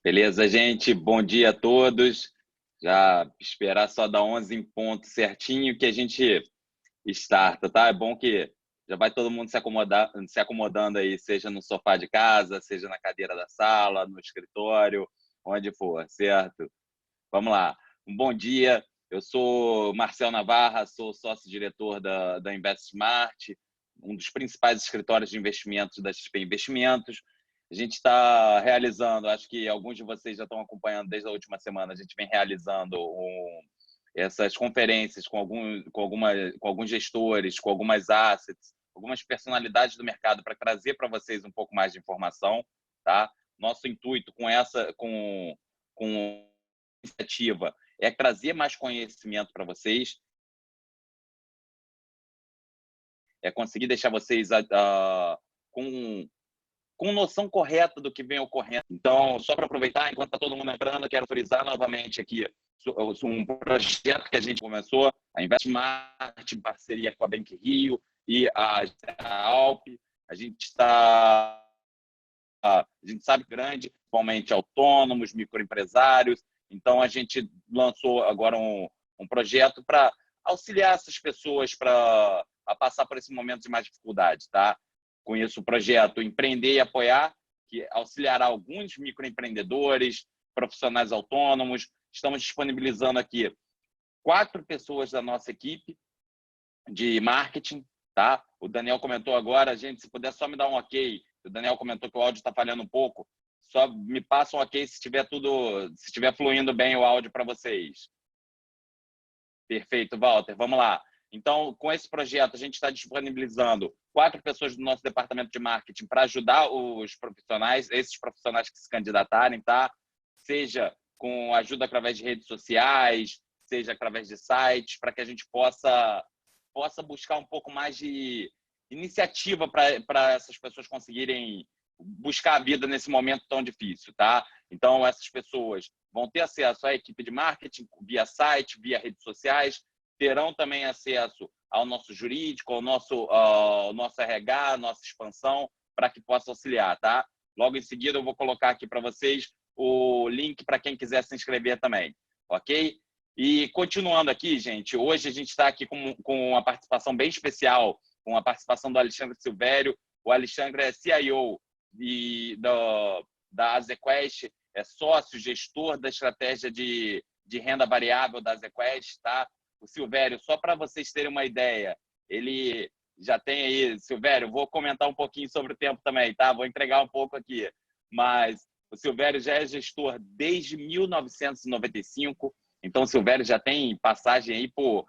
Beleza, gente? Bom dia a todos. Já esperar só dar 11 em ponto certinho que a gente starta, tá? É bom que já vai todo mundo se acomodando aí, seja no sofá de casa, seja na cadeira da sala, no escritório, onde for, certo? Vamos lá. Um bom dia. Eu sou Marcel Navarra, sou sócio-diretor da InvestSmart, um dos principais escritórios de investimentos da XP Investimentos. A gente está realizando, acho que alguns de vocês já estão acompanhando desde a última semana, a gente vem realizando essas conferências com alguns gestores, com algumas assets, algumas personalidades do mercado para trazer para vocês um pouco mais de informação, tá? Nosso intuito com iniciativa é trazer mais conhecimento para vocês, é conseguir deixar vocês com, com noção correta do que vem ocorrendo. Então, só para aproveitar, enquanto está todo mundo entrando, quero frisar novamente aqui um projeto que a gente começou, a InvestSmart, em parceria com a Bank Rio e a Alp. A gente está a gente sabe grande, principalmente autônomos, microempresários. Então, a gente lançou agora um projeto para auxiliar essas pessoas a passar por esse momento de mais dificuldade, tá? Com isso, o projeto Empreender e Apoiar, que auxiliará alguns microempreendedores, profissionais autônomos. Estamos disponibilizando aqui 4 pessoas da nossa equipe de marketing, tá? O Daniel comentou agora, gente, se puder só me dar um ok. O Daniel comentou que o áudio está falhando um pouco. Só me passa um ok se estiver fluindo bem o áudio para vocês. Perfeito, Walter. Vamos lá. Então, com esse projeto, a gente está disponibilizando 4 pessoas do nosso departamento de marketing para ajudar os profissionais, esses profissionais que se candidatarem, tá? Seja com ajuda através de redes sociais, seja através de sites, para que a gente possa buscar um pouco mais de iniciativa para essas pessoas conseguirem buscar a vida nesse momento tão difícil, tá? Então, essas pessoas vão ter acesso à equipe de marketing via site, via redes sociais, terão também acesso ao nosso jurídico, ao nosso RH, nossa expansão, para que possa auxiliar, tá? Logo em seguida, eu vou colocar aqui para vocês o link para quem quiser se inscrever também, ok? E continuando aqui, gente, hoje a gente está aqui com uma participação bem especial, com a participação do Alexandre Silvério. O Alexandre é CIO da AZQuest, é sócio, gestor da estratégia de renda variável da AZQuest, tá? O Silvério, só para vocês terem uma ideia, ele já tem aí, Silvério, vou comentar um pouquinho sobre o tempo também, tá? Vou entregar um pouco aqui, mas o Silvério já é gestor desde 1995, então o Silvério já tem passagem aí por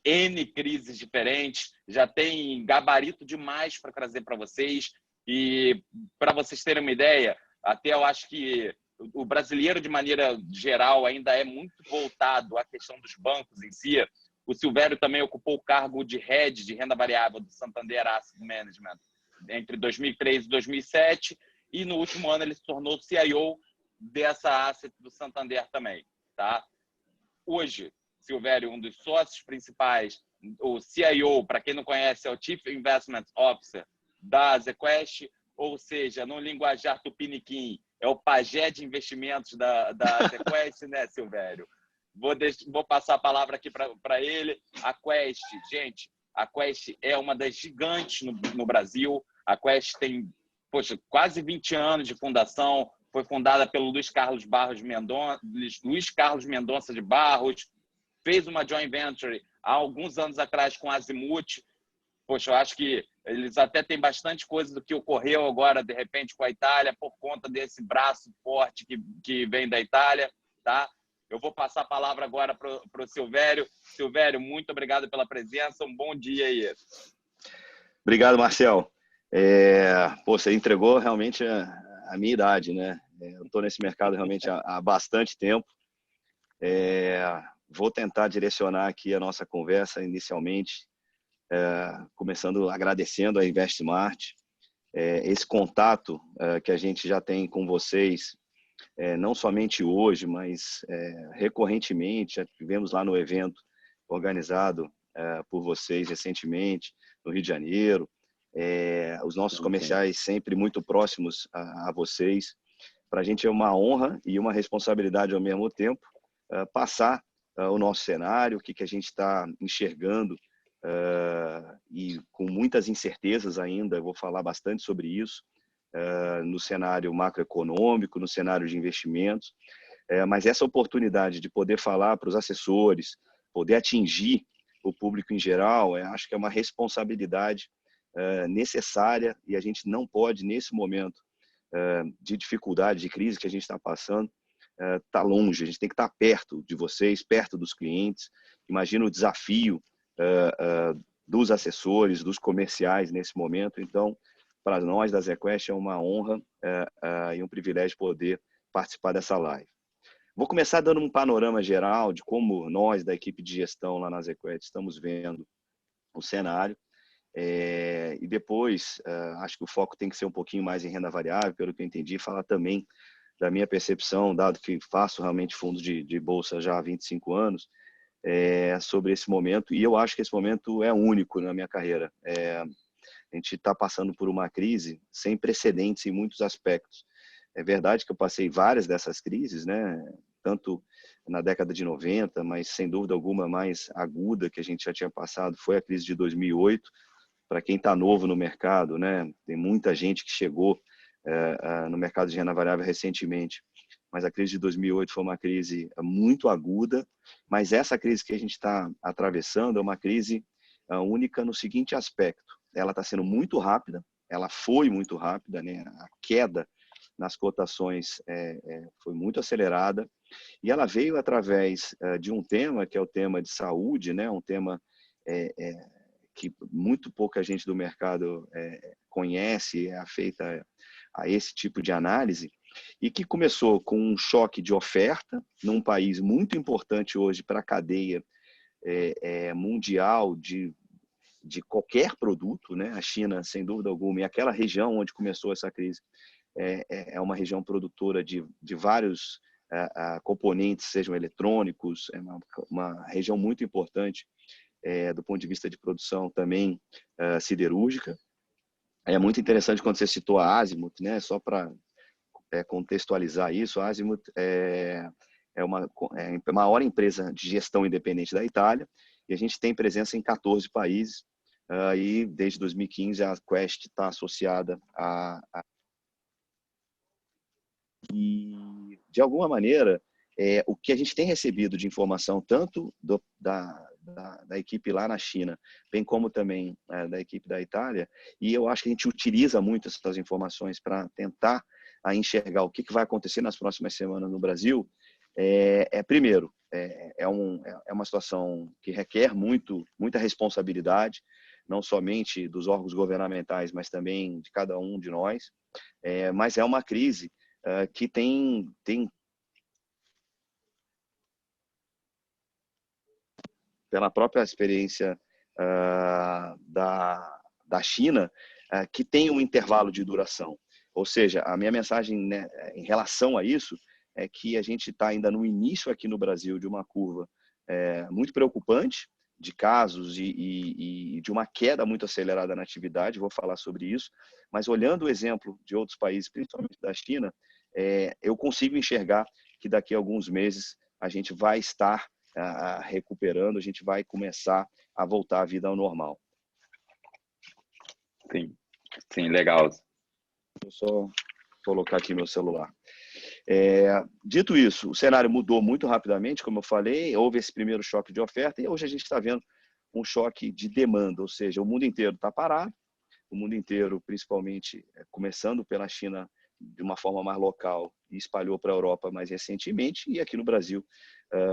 N crises diferentes, já tem gabarito demais para trazer para vocês. E para vocês terem uma ideia, até eu acho que o brasileiro, de maneira geral, ainda é muito voltado à questão dos bancos em si. O Silvério também ocupou o cargo de head de renda variável do Santander Asset Management entre 2003 e 2007, e no último ano ele se tornou CIO dessa asset do Santander também, tá? Hoje, Silvério, um dos sócios principais, o CIO, para quem não conhece, é o Chief Investment Officer da ZQuest, ou seja, no linguajar tupiniquim, é o pajé de investimentos da ZQuest, né, Silvério? Vou passar a palavra aqui para ele. A Quest, gente, a Quest é uma das gigantes no Brasil. A Quest tem, poxa, quase 20 anos de fundação, foi fundada pelo Luiz Carlos Mendonça de Barros, fez uma joint venture há alguns anos atrás com a Azimuth. Poxa, eu acho que eles até têm bastante coisa do que ocorreu agora, de repente, com a Itália, por conta desse braço forte que vem da Itália, tá? Eu vou passar a palavra agora para o Silvério. Silvério, muito obrigado pela presença, um bom dia aí. Obrigado, Marcel. Você entregou realmente a minha idade, né? Eu estou nesse mercado realmente há bastante tempo. Vou tentar direcionar aqui a nossa conversa inicialmente, começando agradecendo a InvestSmart, esse contato que a gente já tem com vocês, não somente hoje, mas recorrentemente. Já tivemos lá no evento organizado por vocês recentemente, no Rio de Janeiro. Os nossos comerciais sempre muito próximos a vocês. para a gente é uma honra e uma responsabilidade ao mesmo tempo passar o nosso cenário, o que a gente está enxergando e com muitas incertezas ainda, eu vou falar bastante sobre isso, no cenário macroeconômico, no cenário de investimentos, mas essa oportunidade de poder falar para os assessores, poder atingir o público em geral, acho que é uma responsabilidade necessária e a gente não pode, nesse momento de dificuldade, de crise que a gente está passando, tá longe, a gente tem que estar perto de vocês, perto dos clientes. Imagina o desafio dos assessores, dos comerciais nesse momento. Então, para nós da ZQuest é uma honra e um privilégio poder participar dessa live. Vou começar dando um panorama geral de como nós da equipe de gestão lá na ZQuest estamos vendo o cenário. E depois, acho que o foco tem que ser um pouquinho mais em renda variável, pelo que eu entendi, falar também da minha percepção, dado que faço realmente fundos de bolsa já há 25 anos, sobre esse momento, e eu acho que esse momento é único na minha carreira. A gente está passando por uma crise sem precedentes em muitos aspectos. É verdade que eu passei várias dessas crises, né? Tanto na década de 90, mas sem dúvida alguma mais aguda que a gente já tinha passado foi a crise de 2008. Para quem está novo no mercado, né? Tem muita gente que chegou no mercado de renda variável recentemente, mas a crise de 2008 foi uma crise muito aguda, mas essa crise que a gente está atravessando é uma crise única no seguinte aspecto: ela está sendo muito rápida, ela foi muito rápida, né? A queda nas cotações foi muito acelerada e ela veio através de um tema que é o tema de saúde, né? Um tema que muito pouca gente do mercado conhece, é afeita a esse tipo de análise, e que começou com um choque de oferta num país muito importante hoje para a cadeia mundial de qualquer produto, né? A China, sem dúvida alguma, e aquela região onde começou essa crise é uma região produtora de vários componentes, sejam eletrônicos, é uma região muito importante do ponto de vista de produção também siderúrgica. É muito interessante quando você citou a Azimut, né? Só para contextualizar isso, a Azimut é a maior empresa de gestão independente da Itália e a gente tem presença em 14 países e desde 2015 a Quest está associada e de alguma maneira o que a gente tem recebido de informação tanto da equipe lá na China, bem como também da equipe da Itália, e eu acho que a gente utiliza muito essas informações para tentar enxergar o que vai acontecer nas próximas semanas no Brasil. Primeiro, é uma situação que requer muita responsabilidade, não somente dos órgãos governamentais, mas também de cada um de nós, mas é uma crise que tem pela própria experiência da China, que tem um intervalo de duração. Ou seja, a minha mensagem, né, em relação a isso é que a gente está ainda no início aqui no Brasil de uma curva muito preocupante de casos e de uma queda muito acelerada na atividade, vou falar sobre isso, mas olhando o exemplo de outros países, principalmente da China, eu consigo enxergar que daqui a alguns meses a gente vai estar recuperando, a gente vai começar a voltar à vida ao normal. Sim, legal. Vou só colocar aqui meu celular. Dito isso, o cenário mudou muito rapidamente, como eu falei, houve esse primeiro choque de oferta e hoje a gente está vendo um choque de demanda, ou seja, o mundo inteiro está parado, o mundo inteiro, principalmente começando pela China de uma forma mais local e espalhou para a Europa mais recentemente e aqui no Brasil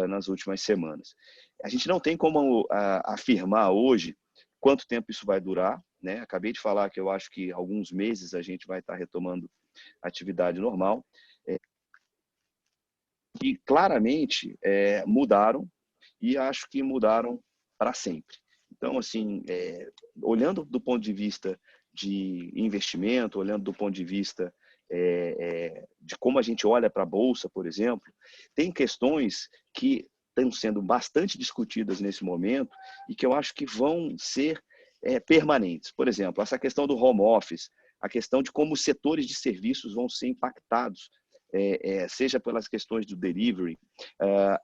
nas últimas semanas. A gente não tem como afirmar hoje quanto tempo isso vai durar, né? Acabei de falar que eu acho que alguns meses a gente vai estar retomando a atividade normal. E claramente mudaram e acho que mudaram para sempre. Então, assim, olhando do ponto de vista de investimento, olhando do ponto de vista de como a gente olha para a Bolsa, por exemplo, tem questões que estão sendo bastante discutidas nesse momento e que eu acho que vão ser permanentes. Por exemplo, essa questão do home office, a questão de como os setores de serviços vão ser impactados seja pelas questões do delivery,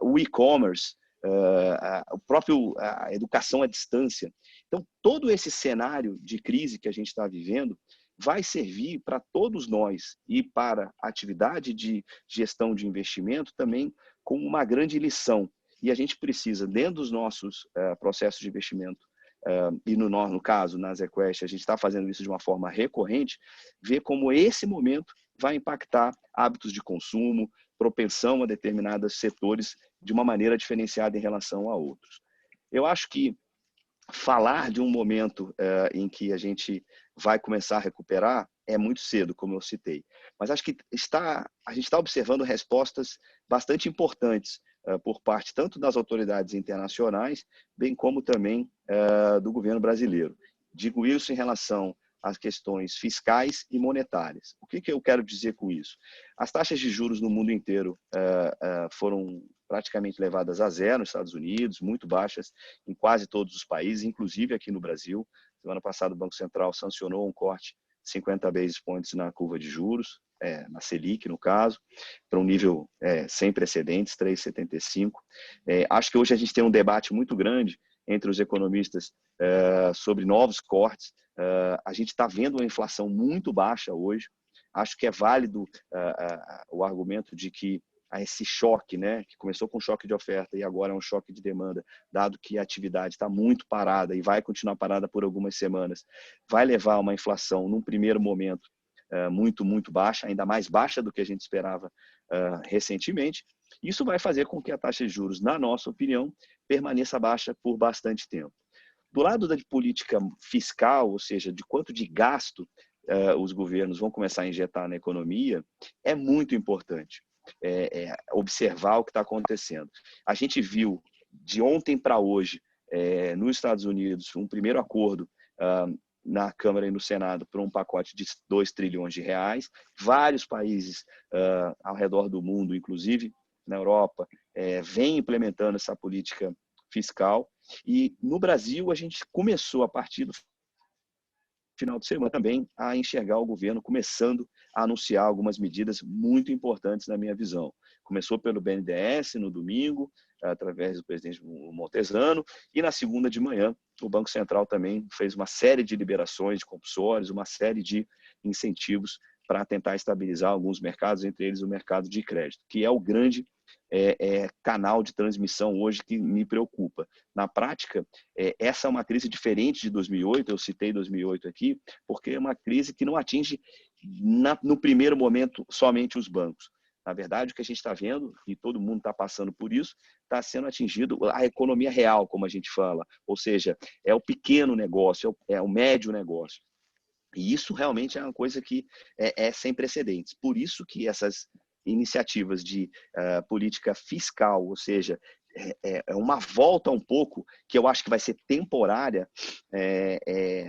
o e-commerce, a educação à distância. Então, todo esse cenário de crise que a gente está vivendo vai servir para todos nós e para a atividade de gestão de investimento também como uma grande lição. E a gente precisa, dentro dos nossos processos de investimento, e no caso, na ZQuest, a gente está fazendo isso de uma forma recorrente, ver como esse momento vai impactar hábitos de consumo, propensão a determinados setores de uma maneira diferenciada em relação a outros. Eu acho que falar de um momento em que a gente vai começar a recuperar é muito cedo, como eu citei. Mas acho que a gente está observando respostas bastante importantes por parte tanto das autoridades internacionais, bem como também do governo brasileiro. Digo isso em relação às questões fiscais e monetárias. O que eu quero dizer com isso? As taxas de juros no mundo inteiro foram praticamente levadas a zero nos Estados Unidos, muito baixas em quase todos os países, inclusive aqui no Brasil. Semana passada o Banco Central sancionou um corte de 50 basis points na curva de juros, na Selic, no caso, para um nível sem precedentes, 3,75. Acho que hoje a gente tem um debate muito grande entre os economistas sobre novos cortes. A gente está vendo uma inflação muito baixa hoje. Acho que é válido o argumento de que esse choque, né, que começou com choque de oferta e agora é um choque de demanda, dado que a atividade está muito parada e vai continuar parada por algumas semanas, vai levar a uma inflação, num primeiro momento, muito, muito baixa, ainda mais baixa do que a gente esperava recentemente. Isso vai fazer com que a taxa de juros, na nossa opinião, permaneça baixa por bastante tempo. Do lado da política fiscal, ou seja, de quanto de gasto os governos vão começar a injetar na economia, é muito importante observar o que está acontecendo. A gente viu de ontem para hoje, nos Estados Unidos, um primeiro acordo na Câmara e no Senado para um pacote de 2 trilhões de reais. Vários países ao redor do mundo, inclusive na Europa, vêm implementando essa política fiscal. E no Brasil, a gente começou, a partir do final de semana, também a enxergar o governo começando a anunciar algumas medidas muito importantes na minha visão. Começou pelo BNDES no domingo, através do presidente Montezano, e na segunda de manhã o Banco Central também fez uma série de liberações de compulsórios, uma série de incentivos para tentar estabilizar alguns mercados, entre eles o mercado de crédito, que é o grande canal de transmissão hoje que me preocupa. Na prática, essa é uma crise diferente de 2008, eu citei 2008 aqui, porque é uma crise que não atinge no primeiro momento somente os bancos. Na verdade, o que a gente está vendo, e todo mundo está passando por isso, está sendo atingido a economia real, como a gente fala, ou seja, é o pequeno negócio, é o médio negócio. E isso realmente é uma coisa que é sem precedentes. Por isso que essas iniciativas de política fiscal, ou seja, é uma volta um pouco, que eu acho que vai ser temporária,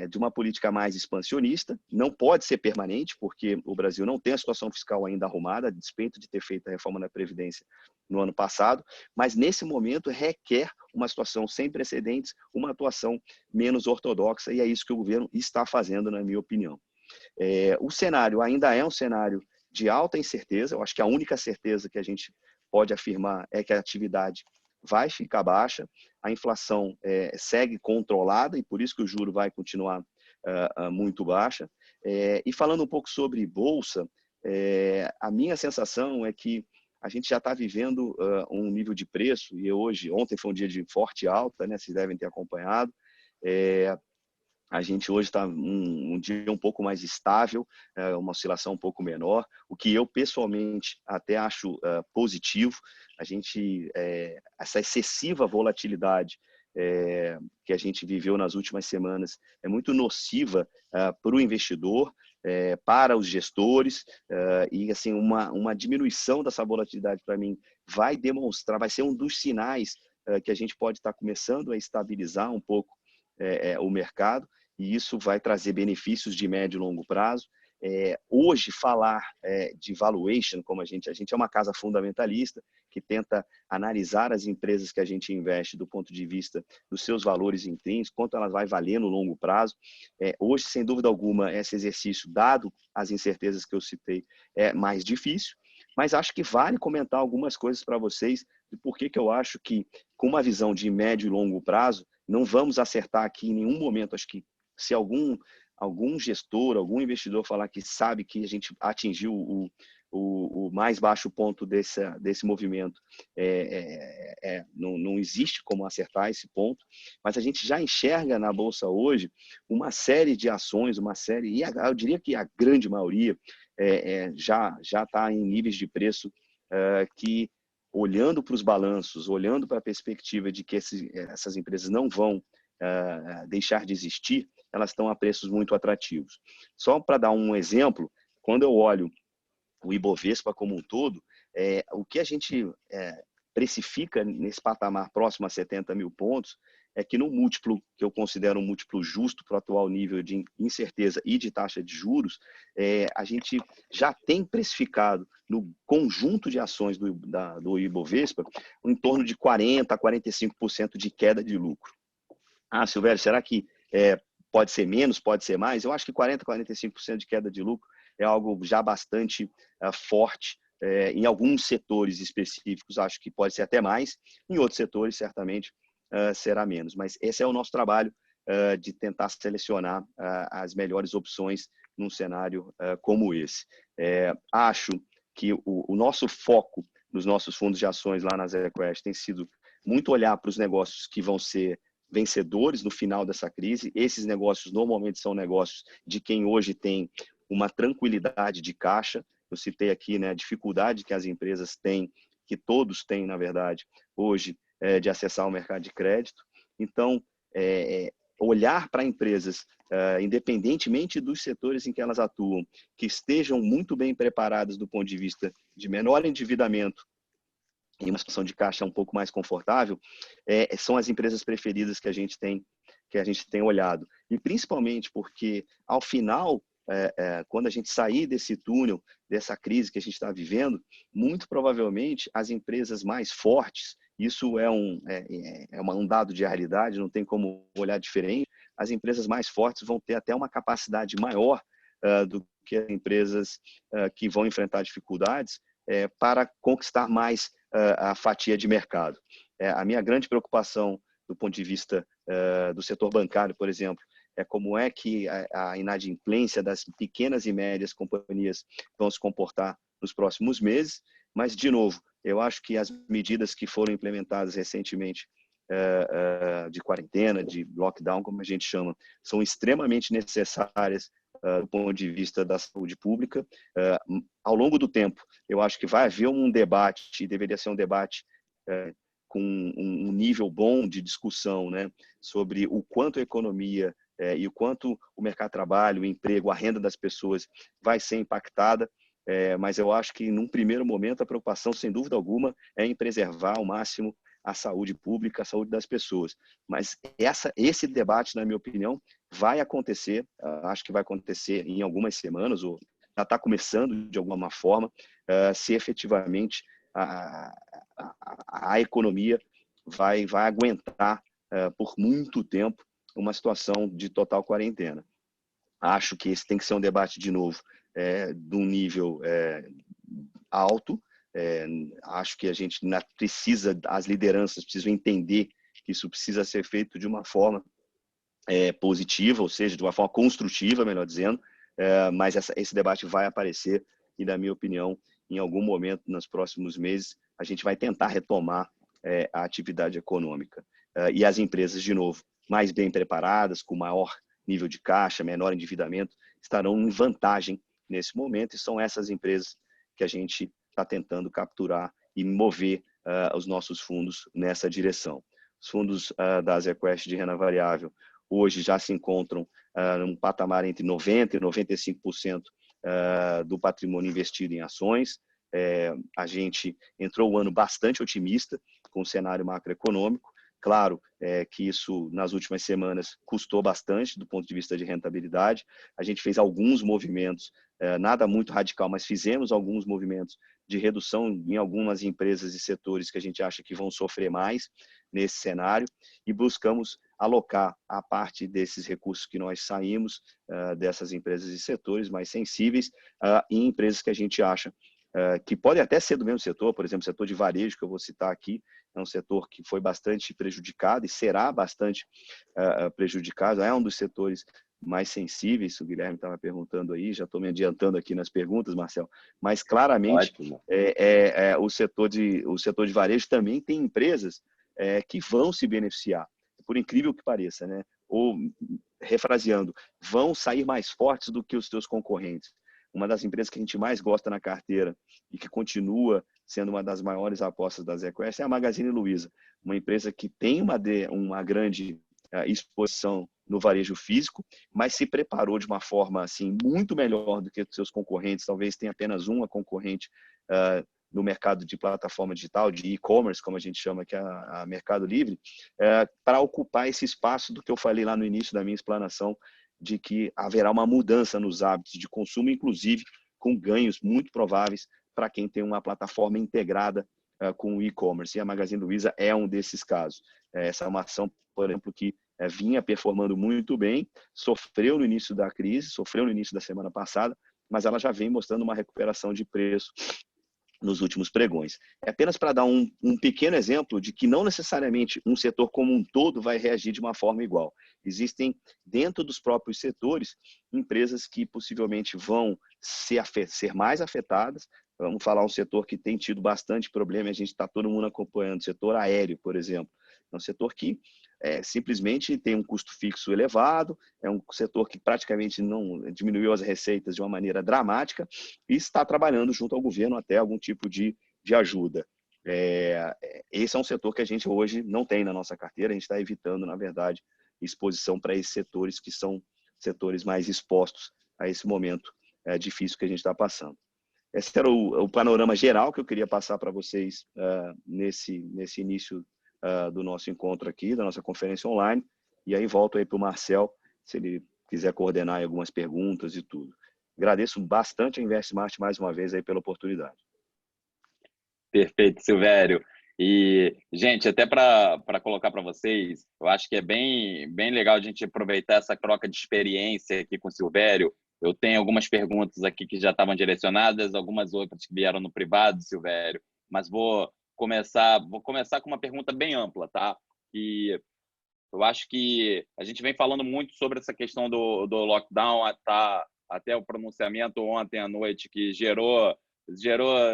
de uma política mais expansionista. Não pode ser permanente, porque o Brasil não tem a situação fiscal ainda arrumada, a despeito de ter feito a reforma da Previdência no ano passado, mas nesse momento requer uma situação sem precedentes, uma atuação menos ortodoxa, e é isso que o governo está fazendo, na minha opinião. O cenário ainda é um cenário de alta incerteza. Eu acho que a única certeza que a gente pode afirmar é que a atividade vai ficar baixa, a inflação segue controlada e por isso que o juro vai continuar muito baixa. E falando um pouco sobre bolsa, a minha sensação é que a gente já está vivendo um nível de preço, e ontem foi um dia de forte alta, né? Vocês devem ter acompanhado. A gente hoje está um dia um pouco mais estável, uma oscilação um pouco menor, o que eu pessoalmente até acho positivo. A gente, essa excessiva volatilidade que a gente viveu nas últimas semanas é muito nociva para o investidor, para os gestores, e assim uma diminuição dessa volatilidade, para mim, vai ser um dos sinais que a gente pode estar começando a estabilizar um pouco o mercado, e isso vai trazer benefícios de médio e longo prazo. Hoje, falar de valuation, como a gente é uma casa fundamentalista que tenta analisar as empresas que a gente investe do ponto de vista dos seus valores intrínsecos, quanto elas vai valer no longo prazo. Hoje, sem dúvida alguma, esse exercício, dado as incertezas que eu citei, é mais difícil, mas acho que vale comentar algumas coisas para vocês de por que eu acho que, com uma visão de médio e longo prazo, não vamos acertar aqui em nenhum momento. Acho que se algum gestor, algum investidor falar que sabe que a gente atingiu o mais baixo ponto desse movimento, não existe como acertar esse ponto, mas a gente já enxerga na Bolsa hoje uma série de ações, e eu diria que a grande maioria já está em níveis de preço que, olhando para os balanços, olhando para a perspectiva de que essas empresas não vão deixar de existir, elas estão a preços muito atrativos. Só para dar um exemplo, quando eu olho o Ibovespa como um todo, o que a gente precifica nesse patamar próximo a 70 mil pontos é que no múltiplo, que eu considero um múltiplo justo para o atual nível de incerteza e de taxa de juros, a gente já tem precificado no conjunto de ações do Ibovespa em torno de 40% a 45% de queda de lucro. Ah, Silvério, será que pode ser menos, pode ser mais? Eu acho que 40% a 45% de queda de lucro é algo já bastante forte. Em alguns setores específicos, acho que pode ser até mais. Em outros setores, certamente, será menos. Mas esse é o nosso trabalho de tentar selecionar as melhores opções num cenário como esse. Acho que o nosso foco nos nossos fundos de ações lá na ZQuest tem sido muito olhar para os negócios que vão ser vencedores no final dessa crise. Esses negócios normalmente são negócios de quem hoje tem uma tranquilidade de caixa. Eu citei aqui, né, a dificuldade que as empresas têm, que todos têm, na verdade, hoje, de acessar o mercado de crédito. Então, olhar para empresas, independentemente dos setores em que elas atuam, que estejam muito bem preparadas do ponto de vista de menor endividamento, em uma situação de caixa um pouco mais confortável, são as empresas preferidas que a gente tem olhado. E principalmente porque, ao final, quando a gente sair desse túnel, dessa crise que a gente está vivendo, muito provavelmente as empresas mais fortes, isso é um dado de realidade, não tem como olhar diferente, as empresas mais fortes vão ter até uma capacidade maior do que as empresas que vão enfrentar dificuldades para conquistar mais a fatia de mercado. A minha grande preocupação do ponto de vista do setor bancário, por exemplo, é como é que a inadimplência das pequenas e médias companhias vão se comportar nos próximos meses. Mas, de novo, eu acho que as medidas que foram implementadas recentemente de quarentena, de lockdown, como a gente chama, são extremamente necessárias do ponto de vista da saúde pública. Ao longo do tempo, eu acho que vai haver um debate, e deveria ser um debate com um nível bom de discussão, né, sobre o quanto a economia e o quanto o mercado de trabalho, o emprego, a renda das pessoas vai ser impactada. Mas eu acho que, num primeiro momento, a preocupação, sem dúvida alguma, é em preservar ao máximo a saúde pública, a saúde das pessoas. Mas esse debate, na minha opinião, vai acontecer, acho que vai acontecer em algumas semanas, ou já está começando de alguma forma, se efetivamente a economia vai aguentar por muito tempo uma situação de total quarentena. Acho que esse tem que ser um debate, de novo, de um nível alto. Acho que a gente precisa, as lideranças precisam entender que isso precisa ser feito de uma forma positiva, ou seja, de uma forma construtiva, melhor dizendo, mas esse debate vai aparecer e, na minha opinião, em algum momento, nos próximos meses, a gente vai tentar retomar a atividade econômica. E as empresas, de novo, mais bem preparadas, com maior nível de caixa, menor endividamento, estarão em vantagem nesse momento, e são essas empresas que a gente está tentando capturar e mover os nossos fundos nessa direção. Os fundos da ZQuest de renda variável hoje já se encontram num patamar entre 90% e 95% do patrimônio investido em ações. A gente entrou o ano bastante otimista com o cenário macroeconômico. Claro que isso, nas últimas semanas, custou bastante do ponto de vista de rentabilidade. A gente fez alguns movimentos, nada muito radical, mas fizemos alguns movimentos de redução em algumas empresas e setores que a gente acha que vão sofrer mais nesse cenário, e buscamos alocar a parte desses recursos que nós saímos dessas empresas e setores mais sensíveis em empresas que a gente acha que podem até ser do mesmo setor, por exemplo, o setor de varejo, que eu vou citar aqui, é um setor que foi bastante prejudicado e será bastante prejudicado, é um dos setores mais sensíveis, o Guilherme estava perguntando aí, já estou me adiantando aqui nas perguntas, Marcel, mas claramente Ótimo. o setor de varejo também tem empresas que vão se beneficiar, por incrível que pareça, né? Ou, refraseando, vão sair mais fortes do que os seus concorrentes. Uma das empresas que a gente mais gosta na carteira e que continua sendo uma das maiores apostas da ZQuest é a Magazine Luiza, uma empresa que tem uma grande exposição no varejo físico, mas se preparou de uma forma assim muito melhor do que os seus concorrentes. Talvez tenha apenas uma concorrente no mercado de plataforma digital, de e-commerce, como a gente chama, que é a Mercado Livre, para ocupar esse espaço do que eu falei lá no início da minha explanação, de que haverá uma mudança nos hábitos de consumo, inclusive com ganhos muito prováveis para quem tem uma plataforma integrada com o e-commerce. E a Magazine Luiza é um desses casos. Essa é uma ação, por exemplo, que vinha performando muito bem, sofreu no início da crise, sofreu no início da semana passada, mas ela já vem mostrando uma recuperação de preço nos últimos pregões. É apenas para dar um pequeno exemplo de que não necessariamente um setor como um todo vai reagir de uma forma igual. Existem, dentro dos próprios setores, empresas que possivelmente vão ser mais afetadas. Vamos falar um setor que tem tido bastante problema, a gente está todo mundo acompanhando, o setor aéreo, por exemplo. É um setor que simplesmente tem um custo fixo elevado, é um setor que praticamente não diminuiu as receitas de uma maneira dramática e está trabalhando junto ao governo até algum tipo de ajuda. Esse é um setor que a gente hoje não tem na nossa carteira, a gente está evitando, na verdade, exposição para esses setores que são setores mais expostos a esse momento difícil que a gente está passando. Esse era o panorama geral que eu queria passar para vocês nesse início do nosso encontro aqui, da nossa conferência online, e aí volto aí para o Marcel, se ele quiser coordenar algumas perguntas e tudo. Agradeço bastante a InvestSmart mais uma vez aí pela oportunidade. Perfeito, Silvério. E, gente, até para colocar para vocês, eu acho que é bem legal a gente aproveitar essa troca de experiência aqui com o Silvério. Eu tenho algumas perguntas aqui que já estavam direcionadas, algumas outras que vieram no privado, Silvério, mas vou começar com uma pergunta bem ampla, tá? E eu acho que a gente vem falando muito sobre essa questão do lockdown, tá? Até o pronunciamento ontem à noite, que gerou,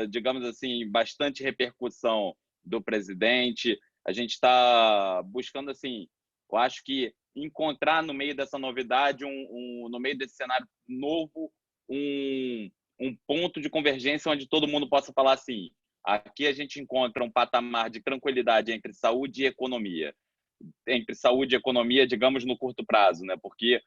digamos assim, bastante repercussão do presidente. A gente está buscando, assim, eu acho que encontrar no meio dessa novidade, no meio desse cenário novo, um ponto de convergência onde todo mundo possa falar assim: aqui a gente encontra um patamar de tranquilidade entre saúde e economia. Entre saúde e economia, digamos, no curto prazo, né? Porque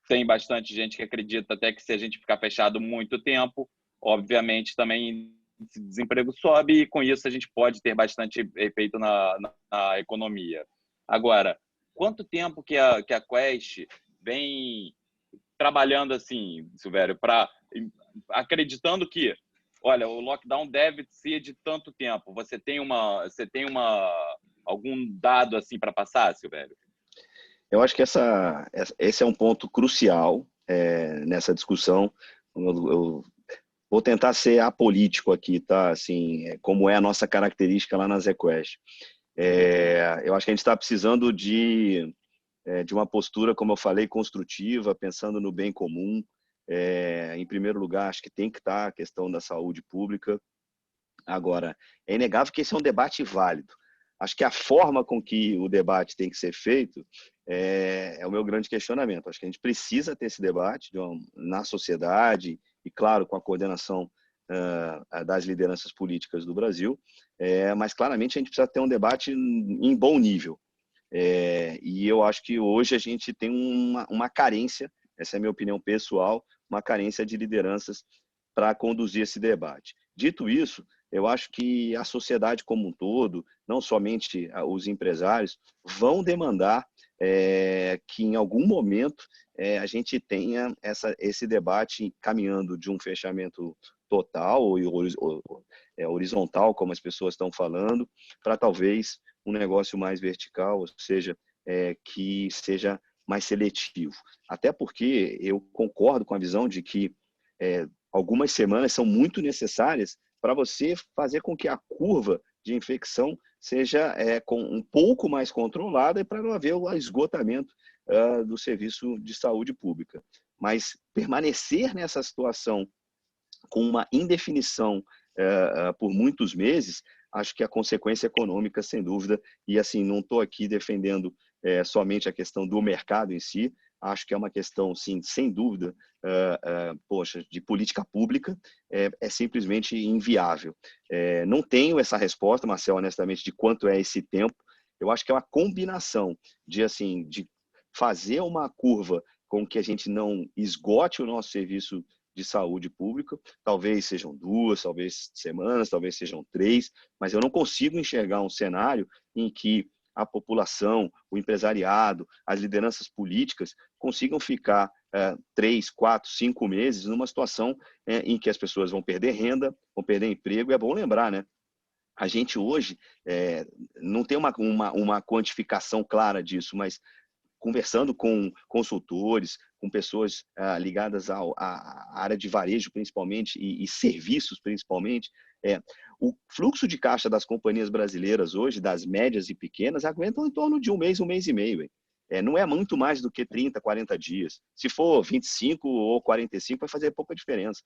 tem bastante gente que acredita até que se a gente ficar fechado muito tempo, obviamente também esse desemprego sobe e com isso a gente pode ter bastante efeito na economia. Agora, quanto tempo que a Quest vem trabalhando assim, Silvério, acreditando que, olha, o lockdown deve ser de tanto tempo? Você tem algum dado assim para passar, Silvério? Eu acho que esse é um ponto crucial nessa discussão. Eu vou tentar ser apolítico aqui, tá? Assim, como é a nossa característica lá na ZQuest. Eu acho que a gente está precisando de uma postura, como eu falei, construtiva, pensando no bem comum. Em primeiro lugar, acho que tem que estar a questão da saúde pública. Agora, é inegável que esse é um debate válido. Acho que a forma com que o debate tem que ser feito é o meu grande questionamento. Acho que a gente precisa ter esse debate na sociedade e, claro, com a coordenação das lideranças políticas do Brasil, mas claramente a gente precisa ter um debate em bom nível. E eu acho que hoje a gente tem uma carência, essa é a minha opinião pessoal, uma carência de lideranças para conduzir esse debate. Dito isso, eu acho que a sociedade como um todo, não somente os empresários, vão demandar que em algum momento a gente tenha esse debate caminhando de um fechamento total ou horizontal, como as pessoas estão falando, para talvez um negócio mais vertical, ou seja, que seja mais seletivo. Até porque eu concordo com a visão de que algumas semanas são muito necessárias para você fazer com que a curva de infecção seja um pouco mais controlada e para não haver o esgotamento do serviço de saúde pública. Mas permanecer nessa situação com uma indefinição por muitos meses, acho que a consequência econômica, sem dúvida, e assim, não estou aqui defendendo somente a questão do mercado em si, acho que é uma questão, sim, sem dúvida, poxa, de política pública, é simplesmente inviável. Não tenho essa resposta, Marcel, honestamente, de quanto é esse tempo. Eu acho que é uma combinação de, assim, de fazer uma curva com que a gente não esgote o nosso serviço de saúde pública, talvez sejam 2, talvez semanas, talvez sejam 3, mas eu não consigo enxergar um cenário em que a população, o empresariado, as lideranças políticas consigam ficar 3, 4, 5 meses numa situação em que as pessoas vão perder renda, vão perder emprego. E é bom lembrar, né? A gente hoje não tem uma quantificação clara disso, mas conversando com consultores, com pessoas ligadas à área de varejo, principalmente, e serviços, principalmente, o fluxo de caixa das companhias brasileiras hoje, das médias e pequenas, aguentam em torno de um mês e meio. Hein? Não é muito mais do que 30, 40 dias. Se for 25 ou 45, vai fazer pouca diferença.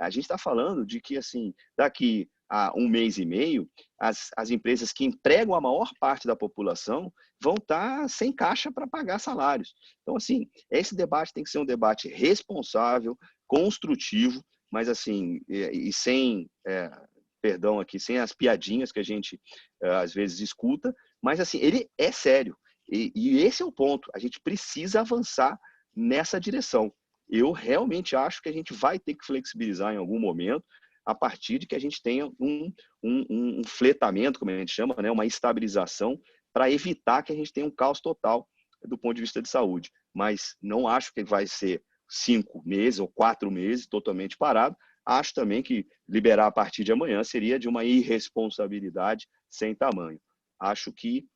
A gente está falando de que, assim, daqui a um mês e meio, as empresas que empregam a maior parte da população vão estar sem caixa para pagar salários. Então, assim, esse debate tem que ser um debate responsável, construtivo, mas assim, e sem, perdão aqui, sem as piadinhas que a gente às vezes escuta, mas assim, ele é sério. E esse é o ponto. A gente precisa avançar nessa direção. Eu realmente acho que a gente vai ter que flexibilizar em algum momento, a partir de que a gente tenha um fletamento, como a gente chama, né? Uma estabilização, para evitar que a gente tenha um caos total do ponto de vista de saúde. Mas não acho que vai ser 5 meses ou 4 meses totalmente parado. Acho também que liberar a partir de amanhã seria de uma irresponsabilidade sem tamanho. Acho que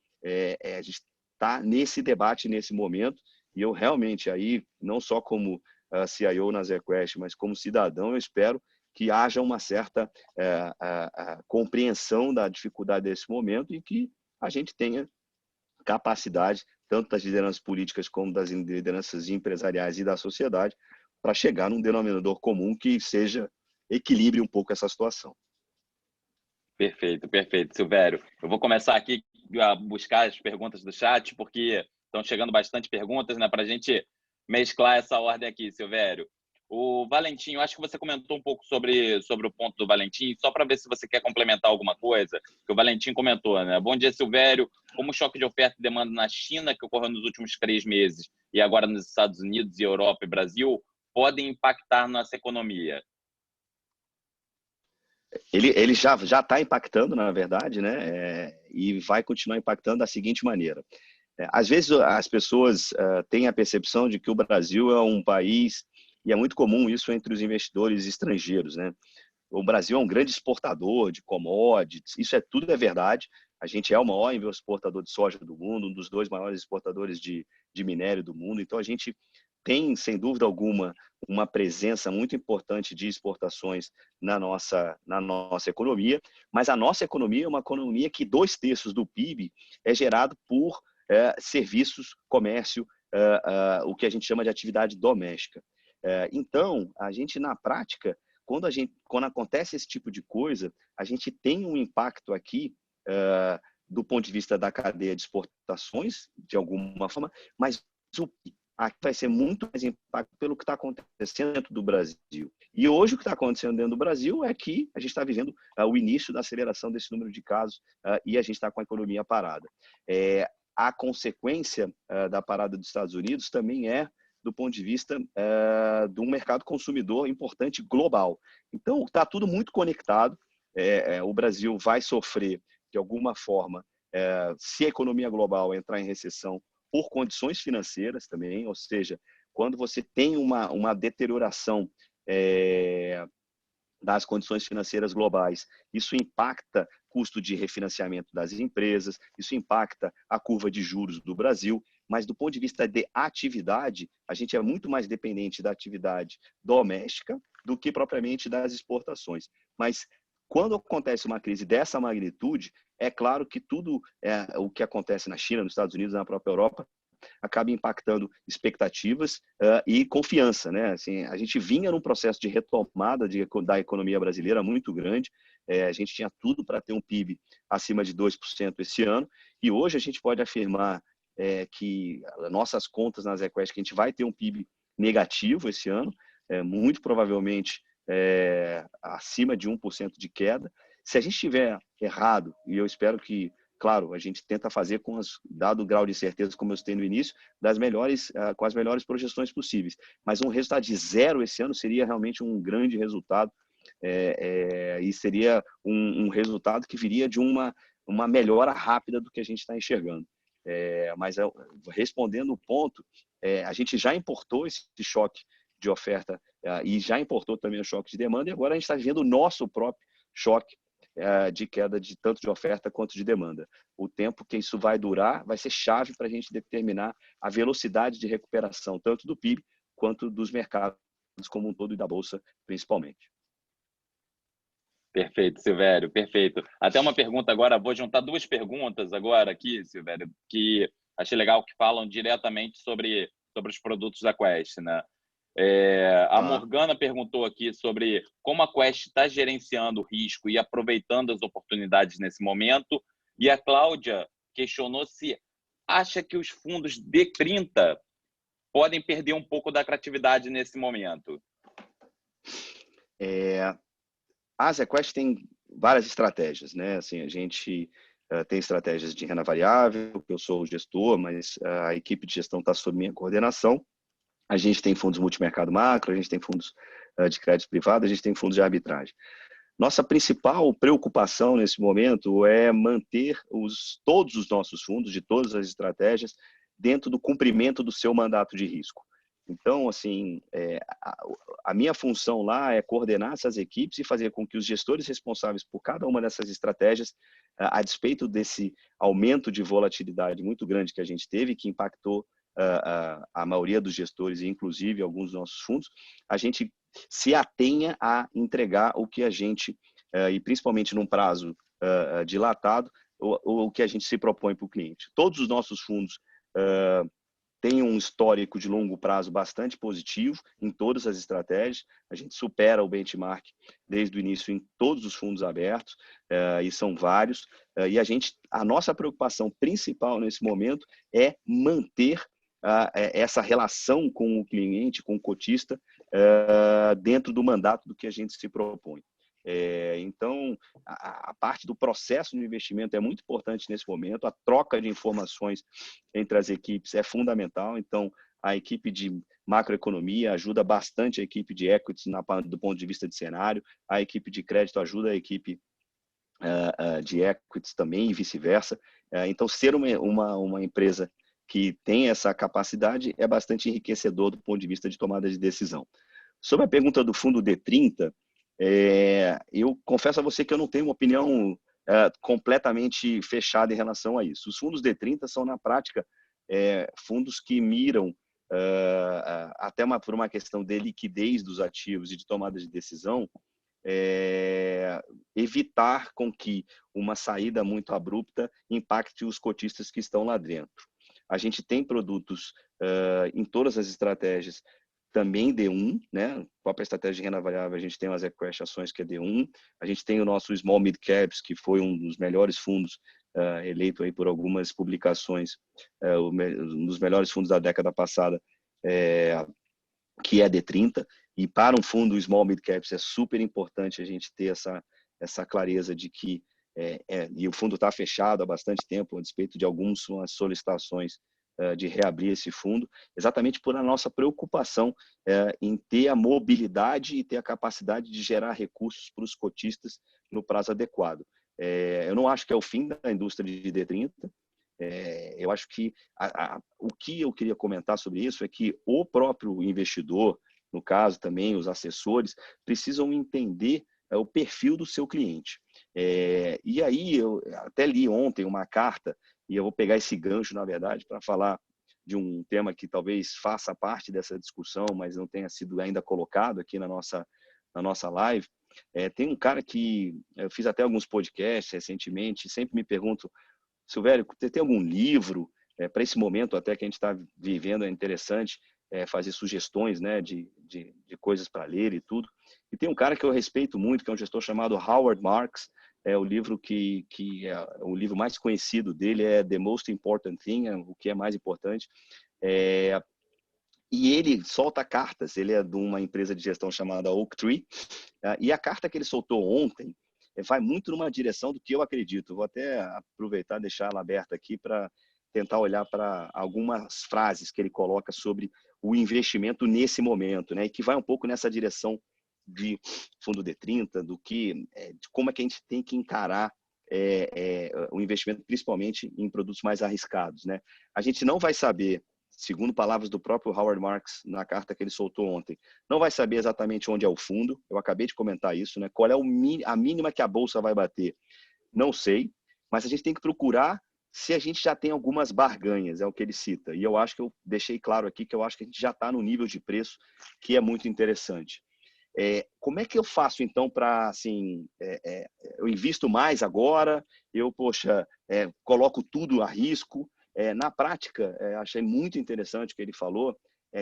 a gente está nesse debate, nesse momento, e eu realmente aí, não só como CIO na ZQuest, mas como cidadão, eu espero que haja uma certa compreensão da dificuldade desse momento e que a gente tenha capacidade, tanto das lideranças políticas como das lideranças empresariais e da sociedade, para chegar num denominador comum que equilibre um pouco essa situação. Perfeito, perfeito, Silvério. Eu vou começar aqui a buscar as perguntas do chat, porque estão chegando bastante perguntas, né, para a gente mesclar essa ordem aqui, Silvério. O Valentim, eu acho que você comentou um pouco sobre o ponto do Valentim, só para ver se você quer complementar alguma coisa, que o Valentim comentou, né? Bom dia, Silvério. Como o choque de oferta e demanda na China, que ocorreu nos últimos 3 meses, e agora nos Estados Unidos, e Europa e Brasil, podem impactar nossa economia? Ele já está impactando, na verdade, né? E vai continuar impactando da seguinte maneira. Às vezes as pessoas têm a percepção de que o Brasil é um país, e é muito comum isso entre os investidores estrangeiros, né? O Brasil é um grande exportador de commodities, isso tudo é verdade. A gente é o maior exportador de soja do mundo, um dos 2 maiores exportadores de minério do mundo. Então, a gente tem, sem dúvida alguma, uma presença muito importante de exportações na nossa economia, mas a nossa economia é uma economia que 2/3 do PIB é gerado por serviços, comércio, o que a gente chama de atividade doméstica. Então, a gente, na prática, quando acontece esse tipo de coisa, a gente tem um impacto aqui do ponto de vista da cadeia de exportações, de alguma forma, mas aqui vai ser muito mais impacto pelo que está acontecendo dentro do Brasil. E hoje o que está acontecendo dentro do Brasil é que a gente está vivendo o início da aceleração desse número de casos e a gente está com a economia parada. A consequência da parada dos Estados Unidos também do ponto de vista de um mercado consumidor importante global. Então, está tudo muito conectado. O Brasil vai sofrer, de alguma forma, se a economia global entrar em recessão, por condições financeiras também, ou seja, quando você tem uma deterioração das condições financeiras globais, isso impacta custo de refinanciamento das empresas, isso impacta a curva de juros do Brasil, mas do ponto de vista de atividade, a gente é muito mais dependente da atividade doméstica do que propriamente das exportações. Mas quando acontece uma crise dessa magnitude, é claro que tudo o que acontece na China, nos Estados Unidos, na própria Europa, acaba impactando expectativas e confiança, né? Assim, a gente vinha num processo de retomada da economia brasileira muito grande. A gente tinha tudo para ter um PIB acima de 2% esse ano, e hoje a gente pode afirmar que nossas contas nas Equest, que a gente vai ter um PIB negativo esse ano, muito provavelmente acima de 1% de queda. Se a gente estiver errado, e eu espero que, claro, a gente tenta fazer dado o grau de certeza, como eu citei no início, com as melhores projeções possíveis. Mas um resultado de 0 esse ano seria realmente um grande resultado, e seria um resultado que viria de uma melhora rápida do que a gente está enxergando. Mas respondendo o ponto, a gente já importou esse choque de oferta e já importou também o choque de demanda, e agora a gente está vivendo o nosso próprio choque de queda tanto de oferta quanto de demanda. O tempo que isso vai durar vai ser chave para a gente determinar a velocidade de recuperação, tanto do PIB quanto dos mercados como um todo e da Bolsa, principalmente. Perfeito, Silvério, perfeito. Até uma pergunta agora, vou juntar 2 perguntas agora aqui, Silvério, que achei legal, que falam diretamente sobre os produtos da Quest, né? A Morgana perguntou aqui sobre como a Quest está gerenciando o risco e aproveitando as oportunidades nesse momento. E a Cláudia questionou se acha que os fundos D30 podem perder um pouco da atratividade nesse momento. A Equest tem várias estratégias, né? Assim, a gente tem estratégias de renda variável, eu sou o gestor, mas a equipe de gestão está sob minha coordenação. A gente tem fundos multimercado macro, a gente tem fundos de crédito privado, a gente tem fundos de arbitragem. Nossa principal preocupação nesse momento é manter todos os nossos fundos, de todas as estratégias, dentro do cumprimento do seu mandato de risco. Então, assim, a minha função lá é coordenar essas equipes e fazer com que os gestores responsáveis por cada uma dessas estratégias, a despeito desse aumento de volatilidade muito grande que a gente teve, que impactou a maioria dos gestores, inclusive alguns dos nossos fundos, a gente se atenha a entregar o que a gente, e principalmente num prazo dilatado, o que a gente se propõe para o cliente. Todos os nossos fundos têm um histórico de longo prazo bastante positivo em todas as estratégias. A gente supera o benchmark desde o início em todos os fundos abertos, e são vários. E a nossa preocupação principal nesse momento é manter essa relação com o cliente, com o cotista, dentro do mandato do que a gente se propõe. Então, a parte do processo de investimento é muito importante nesse momento. A troca de informações entre as equipes é fundamental. Então, a equipe de macroeconomia ajuda bastante a equipe de equities do ponto de vista de cenário. A equipe de crédito ajuda a equipe de equities também e vice-versa. Então, ser uma empresa que tem essa capacidade é bastante enriquecedor do ponto de vista de tomada de decisão. Sobre a pergunta do fundo D30, eu confesso a você que eu não tenho uma opinião completamente fechada em relação a isso. Os fundos D30 são, na prática, fundos que miram, até por uma questão de liquidez dos ativos e de tomada de decisão, evitar com que uma saída muito abrupta impacte os cotistas que estão lá dentro. A gente tem produtos em todas as estratégias, também D1, né? A própria estratégia de renda variável, a gente tem as Equest ações que é D1, a gente tem o nosso Small Mid Caps, que foi um dos melhores fundos eleito aí por algumas publicações, um dos melhores fundos da década passada, que é D30, e para um fundo Small Mid Caps é super importante a gente ter essa clareza de que e o fundo está fechado há bastante tempo, a despeito de algumas solicitações de reabrir esse fundo, exatamente por a nossa preocupação em ter a mobilidade e ter a capacidade de gerar recursos para os cotistas no prazo adequado. Eu não acho que é o fim da indústria de D30. Eu acho que o que eu queria comentar sobre isso é que o próprio investidor, no caso também os assessores, precisam entender o perfil do seu cliente. E aí eu até li ontem uma carta, e eu vou pegar esse gancho, na verdade, para falar de um tema que talvez faça parte dessa discussão, mas não tenha sido ainda colocado aqui na nossa live, Tem um cara que eu fiz até alguns podcasts recentemente, sempre me pergunto, Silvério, você tem algum livro para esse momento até que a gente está vivendo? É interessante fazer sugestões, né, de coisas para ler e tudo. E tem um cara que eu respeito muito, que é um gestor chamado Howard Marks. O livro que é o livro mais conhecido dele é The Most Important Thing, o que é mais importante. E ele solta cartas, ele é de uma empresa de gestão chamada Oaktree, e a carta que ele soltou ontem vai muito numa direção do que eu acredito. Vou até aproveitar e deixar ela aberta aqui para tentar olhar para algumas frases que ele coloca sobre o investimento nesse momento, né? E que vai um pouco nessa direção de fundo D30, de como é que a gente tem que encarar o investimento, principalmente em produtos mais arriscados, né? A gente não vai saber, segundo palavras do próprio Howard Marks na carta que ele soltou ontem, não vai saber exatamente onde é o fundo. Eu acabei de comentar isso, né? Qual é a mínima que a bolsa vai bater? Não sei, mas a gente tem que procurar se a gente já tem algumas barganhas, é o que ele cita. E eu acho que eu deixei claro aqui que eu acho que a gente já está no nível de preço que é muito interessante. Como é que eu faço, então, para, assim, eu invisto mais agora, coloco tudo a risco? Na prática, achei muito interessante o que ele falou,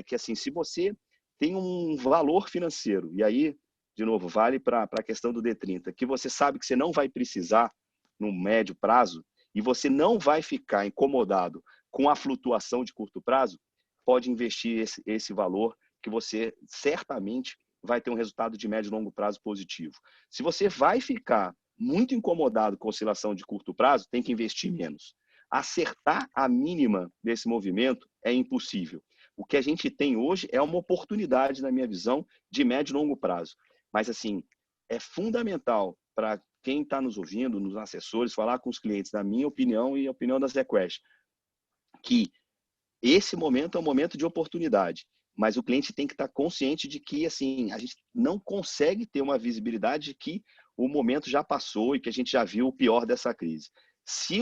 que, assim, se você tem um valor financeiro, e aí, de novo, vale para a questão do D30, que você sabe que você não vai precisar no médio prazo, e você não vai ficar incomodado com a flutuação de curto prazo, pode investir esse valor que você certamente vai ter um resultado de médio e longo prazo positivo. Se você vai ficar muito incomodado com oscilação de curto prazo, tem que investir menos. Acertar a mínima desse movimento é impossível. O que a gente tem hoje é uma oportunidade, na minha visão, de médio e longo prazo. Mas, assim, é fundamental para quem está nos ouvindo, nos assessores, falar com os clientes, na minha opinião e a opinião da ZQuest, que esse momento é um momento de oportunidade, mas o cliente tem que estar consciente de que, assim, a gente não consegue ter uma visibilidade de que o momento já passou e que a gente já viu o pior dessa crise. Se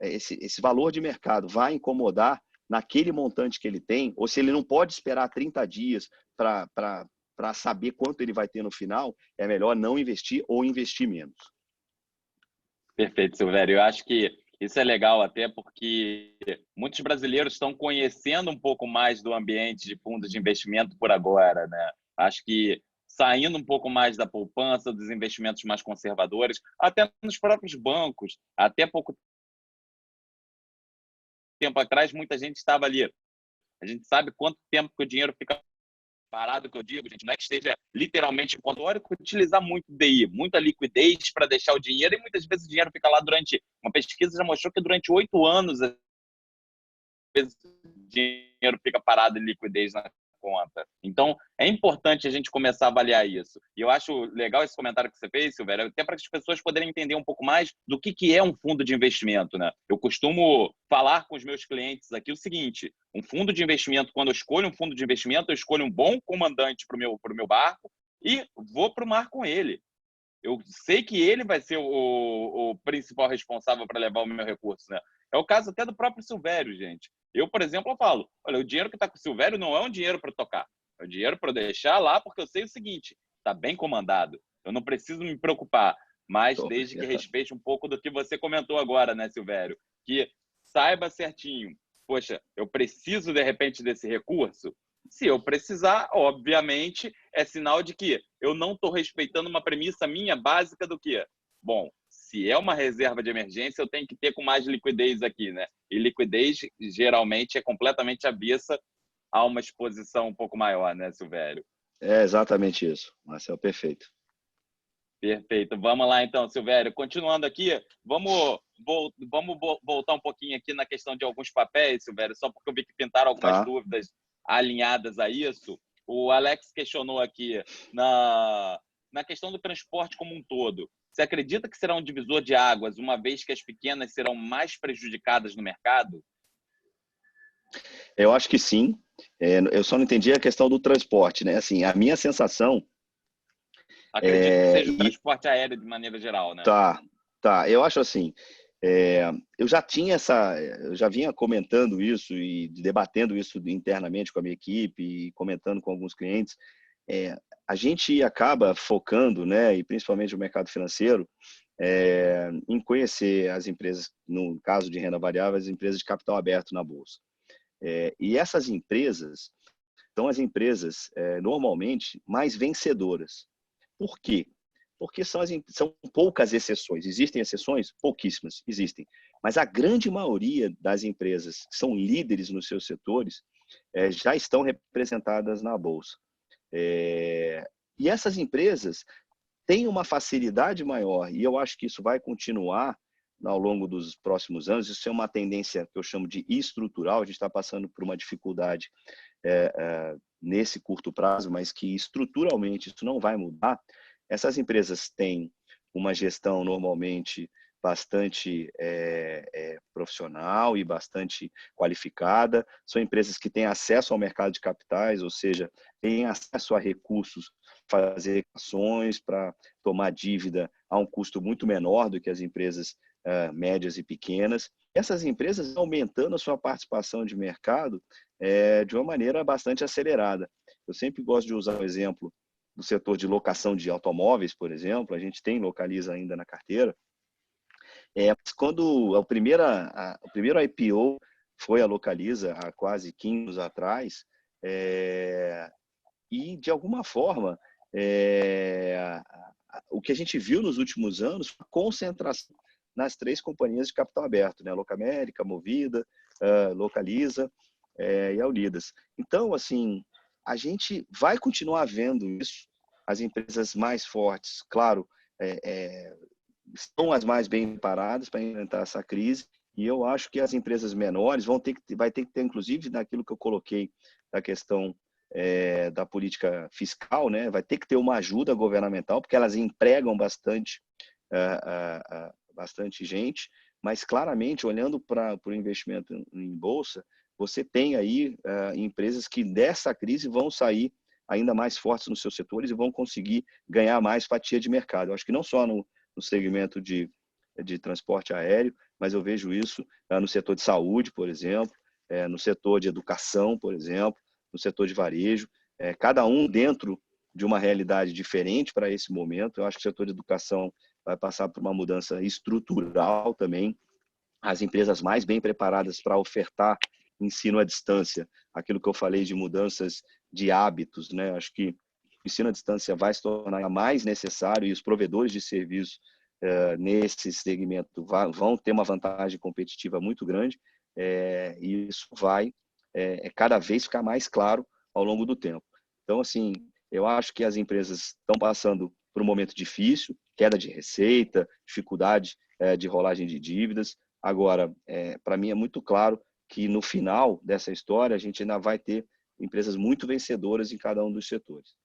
esse valor de mercado vai incomodar naquele montante que ele tem, ou se ele não pode esperar 30 dias para saber quanto ele vai ter no final, é melhor não investir ou investir menos. Perfeito, Silvério. Eu acho que isso é legal até porque muitos brasileiros estão conhecendo um pouco mais do ambiente de fundos de investimento por agora, né? Acho que saindo um pouco mais da poupança, dos investimentos mais conservadores, até nos próprios bancos. Até pouco tempo atrás, muita gente estava ali. A gente sabe quanto tempo que o dinheiro fica parado, que eu digo, gente, não é que esteja literalmente em conta, hora que utilizar muito DI, muita liquidez para deixar o dinheiro, e muitas vezes o dinheiro fica lá durante, uma pesquisa já mostrou que durante 8 anos, às vezes o dinheiro fica parado em liquidez na conta. Então, é importante a gente começar a avaliar isso. E eu acho legal esse comentário que você fez, Silvério, até para que as pessoas poderem entender um pouco mais do que é um fundo de investimento, né? Eu costumo falar com os meus clientes aqui o seguinte: um fundo de investimento, quando eu escolho um fundo de investimento, eu escolho um bom comandante para o meu barco e vou para o mar com ele. Eu sei que ele vai ser o principal responsável para levar o meu recurso, né? É o caso até do próprio Silvério, gente. Eu, por exemplo, eu falo, olha, o dinheiro que está com o Silvério não é um dinheiro para tocar. É um dinheiro para deixar lá, porque eu sei o seguinte, está bem comandado. Eu não preciso me preocupar, mas desde que respeite um pouco do que você comentou agora, né, Silvério? Que saiba certinho, poxa, eu preciso, de repente, desse recurso? Se eu precisar, obviamente, é sinal de que eu não estou respeitando uma premissa minha básica do que, bom, se é uma reserva de emergência, eu tenho que ter com mais liquidez aqui, né? E liquidez, geralmente, é completamente avessa a uma exposição um pouco maior, né, Silvério? É exatamente isso, Marcelo, perfeito. Perfeito. Vamos lá, então, Silvério. Continuando aqui, vamos voltar um pouquinho aqui na questão de alguns papéis, Silvério, só porque eu vi que pintaram algumas dúvidas alinhadas a isso. O Alex questionou aqui na questão do transporte como um todo. Você acredita que será um divisor de águas, uma vez que as pequenas serão mais prejudicadas no mercado? Eu acho que sim. Eu só não entendi a questão do transporte, né? Assim, a minha sensação... Acredito que seja o transporte aéreo de maneira geral, né? Tá. Eu acho assim, eu já vinha comentando isso e debatendo isso internamente com a minha equipe e comentando com alguns clientes. a gente acaba focando, né, e principalmente o mercado financeiro, em conhecer as empresas, no caso de renda variável, as empresas de capital aberto na Bolsa. E essas empresas são as empresas normalmente mais vencedoras. Por quê? Porque são poucas exceções. Existem exceções? Pouquíssimas, existem. Mas a grande maioria das empresas que são líderes nos seus setores já estão representadas na Bolsa. E essas empresas têm uma facilidade maior, e eu acho que isso vai continuar ao longo dos próximos anos. Isso é uma tendência que eu chamo de estrutural. A gente está passando por uma dificuldade nesse curto prazo, mas que estruturalmente isso não vai mudar. Essas empresas têm uma gestão normalmente bastante profissional e bastante qualificada. São empresas que têm acesso ao mercado de capitais, ou seja, têm acesso a recursos, fazer ações para tomar dívida a um custo muito menor do que as empresas médias e pequenas. Essas empresas aumentando a sua participação de mercado de uma maneira bastante acelerada. Eu sempre gosto de usar o exemplo do setor de locação de automóveis, por exemplo. A gente tem Localiza ainda na carteira. Quando o primeiro IPO foi a Localiza, há quase 15 anos atrás, e de alguma forma, o que a gente viu nos últimos anos foi a concentração nas 3 companhias de capital aberto, né? Locamérica, Movida, Localiza e a Unidas. Então, assim, a gente vai continuar vendo isso. As empresas mais fortes, claro, são as mais bem preparadas para enfrentar essa crise, e eu acho que as empresas menores vai ter que ter, inclusive, naquilo que eu coloquei da questão da política fiscal, né? Vai ter que ter uma ajuda governamental, porque elas empregam bastante gente, mas claramente, olhando para o investimento em bolsa, você tem aí empresas que dessa crise vão sair ainda mais fortes nos seus setores e vão conseguir ganhar mais fatia de mercado. Eu acho que não só no segmento de transporte aéreo, mas eu vejo isso no setor de saúde, por exemplo, no setor de educação, por exemplo, no setor de varejo, cada um dentro de uma realidade diferente para esse momento. Eu acho que o setor de educação vai passar por uma mudança estrutural também. As empresas mais bem preparadas para ofertar ensino à distância, aquilo que eu falei de mudanças de hábitos, né? Acho que o ensino à distância vai se tornar mais necessário, e os provedores de serviços nesse segmento vão ter uma vantagem competitiva muito grande, e isso vai cada vez ficar mais claro ao longo do tempo. Então, assim, eu acho que as empresas estão passando por um momento difícil, queda de receita, dificuldade de rolagem de dívidas. Agora, para mim é muito claro que no final dessa história a gente ainda vai ter empresas muito vencedoras em cada um dos setores.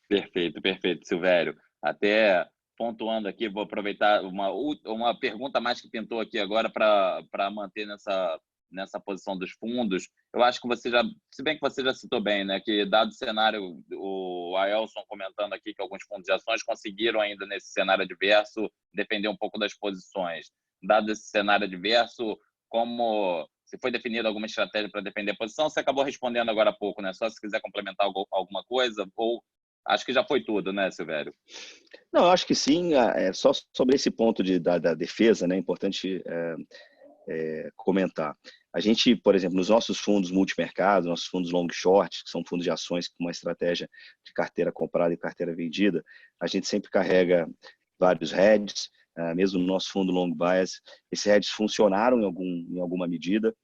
Perfeito, perfeito, Silvério. Até pontuando aqui, vou aproveitar uma pergunta mais que pintou aqui agora para manter nessa posição dos fundos. Eu acho que você já, se bem que você já citou bem, né, que dado o cenário, o Aelson comentando aqui que alguns fundos de ações conseguiram ainda nesse cenário adverso defender um pouco das posições. Dado esse cenário adverso, como se foi definida alguma estratégia para defender a posição, você acabou respondendo agora há pouco, né? Só se quiser complementar alguma coisa, ou acho que já foi tudo, né, Silvério? Não, acho que sim. Só sobre esse ponto da defesa, né, é importante comentar. A gente, por exemplo, nos nossos fundos multimercado, nossos fundos long short, que são fundos de ações com uma estratégia de carteira comprada e carteira vendida, a gente sempre carrega vários hedges, mesmo no nosso fundo long bias. Esses hedges funcionaram em alguma medida,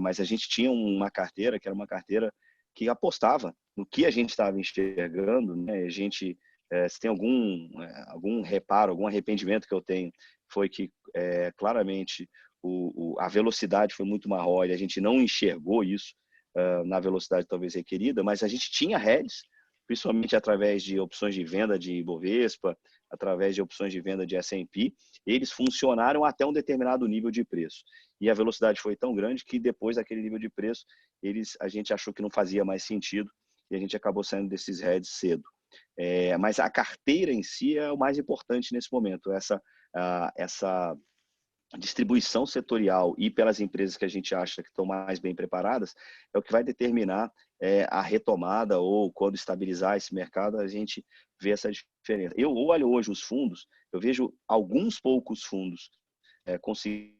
mas a gente tinha uma carteira que era uma carteira que apostava no que a gente estava enxergando, né? A gente, se tem algum reparo, algum arrependimento que eu tenho, foi que claramente a velocidade foi muito maior e a gente não enxergou isso na velocidade talvez requerida, mas a gente tinha hedges, principalmente através de opções de venda de Ibovespa, através de opções de venda de S&P, eles funcionaram até um determinado nível de preço. E a velocidade foi tão grande que depois daquele nível de preço, a gente achou que não fazia mais sentido e a gente acabou saindo desses hedges cedo. Mas a carteira em si é o mais importante nesse momento, essa distribuição setorial e pelas empresas que a gente acha que estão mais bem preparadas é o que vai determinar a retomada ou quando estabilizar esse mercado, a gente vê essa diferença. Eu olho hoje os fundos, eu vejo alguns poucos fundos conseguir.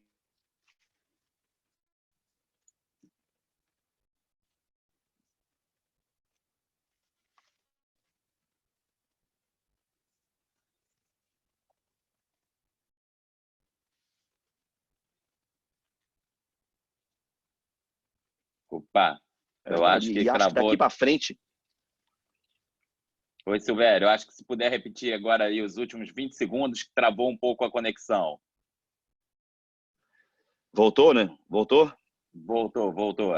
Opa, eu acho que E acho que daqui cravou. para frente. Oi, Silvério, eu acho que se puder repetir agora aí os últimos 20 segundos, que travou um pouco a conexão. Voltou, né? Voltou? Voltou.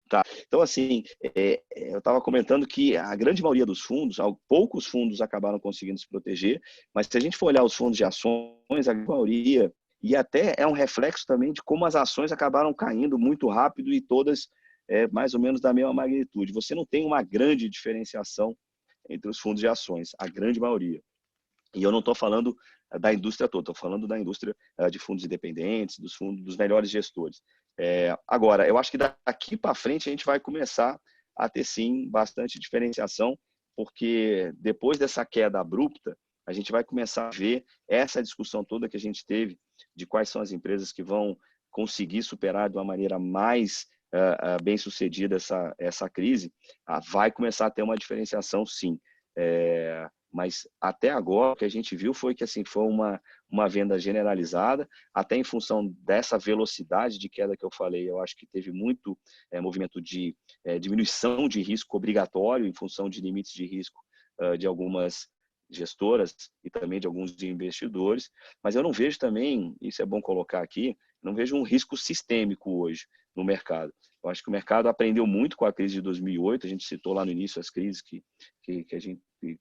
Tá. Então, assim, eu estava comentando que a grande maioria dos fundos, poucos fundos acabaram conseguindo se proteger, mas se a gente for olhar os fundos de ações, a maioria, e até é um reflexo também de como as ações acabaram caindo muito rápido e todas mais ou menos da mesma magnitude. Você não tem uma grande diferenciação entre os fundos de ações, a grande maioria. E eu não estou falando da indústria toda, estou falando da indústria de fundos independentes, dos fundos dos melhores gestores. Agora, eu acho que daqui para frente a gente vai começar a ter sim bastante diferenciação, porque depois dessa queda abrupta, a gente vai começar a ver essa discussão toda que a gente teve de quais são as empresas que vão conseguir superar de uma maneira mais bem sucedida essa crise, vai começar a ter uma diferenciação sim. Mas até agora o que a gente viu foi que assim foi uma venda generalizada, até em função dessa velocidade de queda que eu falei, eu acho que teve muito movimento de diminuição de risco obrigatório em função de limites de risco de algumas gestoras e também de alguns investidores, mas eu não vejo também, isso é bom colocar aqui, não vejo um risco sistêmico hoje no mercado. Eu acho que o mercado aprendeu muito com a crise de 2008, a gente citou lá no início as crises que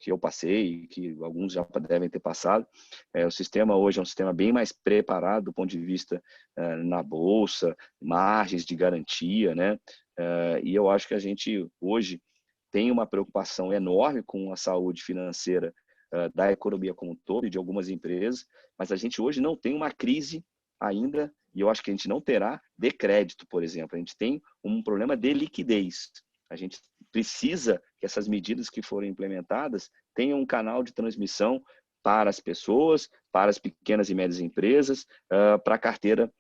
eu passei, que alguns já devem ter passado. O sistema hoje é um sistema bem mais preparado do ponto de vista na bolsa, margens de garantia, né? E eu acho que a gente hoje tem uma preocupação enorme com a saúde financeira da economia como um todo e de algumas empresas, mas a gente hoje não tem uma crise ainda, e eu acho que a gente não terá, de crédito, por exemplo. A gente tem um problema de liquidez. A gente precisa que essas medidas que forem implementadas tenham um canal de transmissão para as pessoas, para as pequenas e médias empresas, para a carteira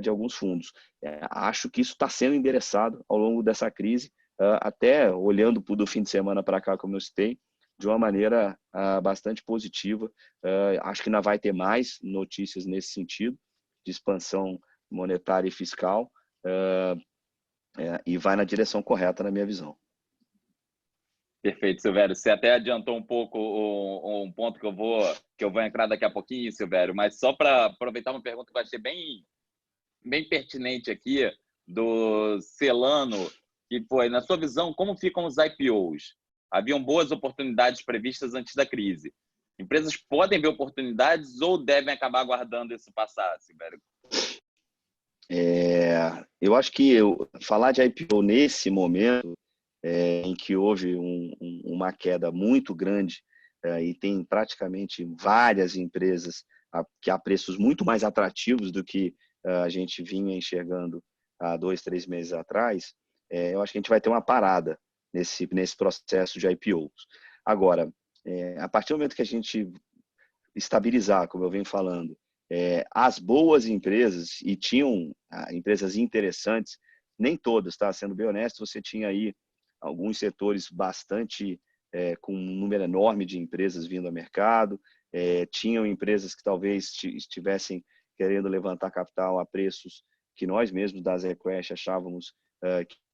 de alguns fundos. Acho que isso está sendo endereçado ao longo dessa crise, até olhando do fim de semana para cá, como eu citei, de uma maneira bastante positiva. Acho que ainda vai ter mais notícias nesse sentido, de expansão monetária e fiscal, e vai na direção correta, na minha visão. Perfeito, Silvério. Você até adiantou um pouco um ponto que eu vou entrar daqui a pouquinho, Silvério, mas só para aproveitar uma pergunta que eu achei bem pertinente aqui, do Celano, que foi, na sua visão, como ficam os IPOs? Haviam boas oportunidades previstas antes da crise. Empresas podem ver oportunidades ou devem acabar aguardando isso passar, Silvério? Eu acho que falar de IPO nesse momento, em que houve uma queda muito grande e tem praticamente várias empresas que há preços muito mais atrativos do que a gente vinha enxergando há 2, 3 meses atrás, eu acho que a gente vai ter uma parada nesse processo de IPOs. Agora, a partir do momento que a gente estabilizar, como eu venho falando, as boas empresas, e tinham empresas interessantes, nem todas, tá? Sendo bem honesto, você tinha aí alguns setores bastante com um número enorme de empresas vindo ao mercado, tinham empresas que talvez estivessem querendo levantar capital a preços que nós mesmos da ZQuest achávamos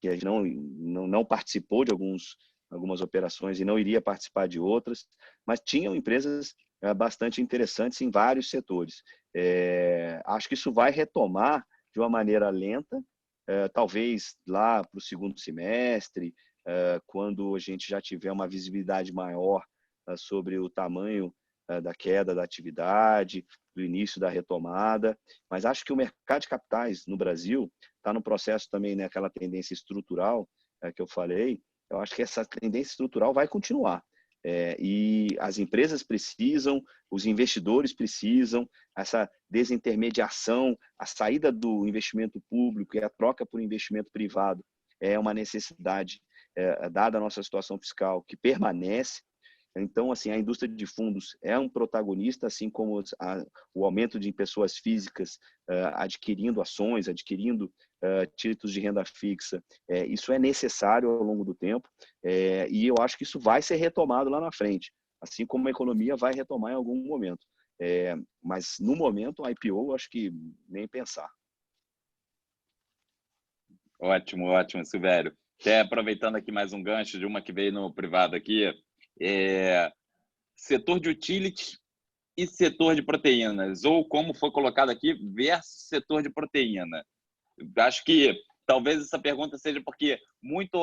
que a gente não participou de algumas operações e não iria participar de outras, mas tinham empresas bastante interessantes em vários setores. Acho que isso vai retomar de uma maneira lenta, talvez lá para o segundo semestre, quando a gente já tiver uma visibilidade maior sobre o tamanho da queda da atividade, do início da retomada. Mas acho que o mercado de capitais no Brasil está no processo também, né, aquela tendência estrutural que eu falei. Eu acho que essa tendência estrutural vai continuar. E as empresas precisam, os investidores precisam, essa desintermediação, a saída do investimento público e a troca por investimento privado é uma necessidade dada a nossa situação fiscal, que permanece. Então, assim, a indústria de fundos é um protagonista, assim como o aumento de pessoas físicas adquirindo ações, adquirindo títulos de renda fixa. Isso é necessário ao longo do tempo e eu acho que isso vai ser retomado lá na frente, assim como a economia vai retomar em algum momento. Mas, no momento, a IPO, eu acho que nem pensar. Ótimo, ótimo, Silvério. Até aproveitando aqui mais um gancho de uma que veio no privado aqui, setor de utilities e setor de proteínas, ou como foi colocado aqui, versus setor de proteína. Acho que talvez essa pergunta seja porque muito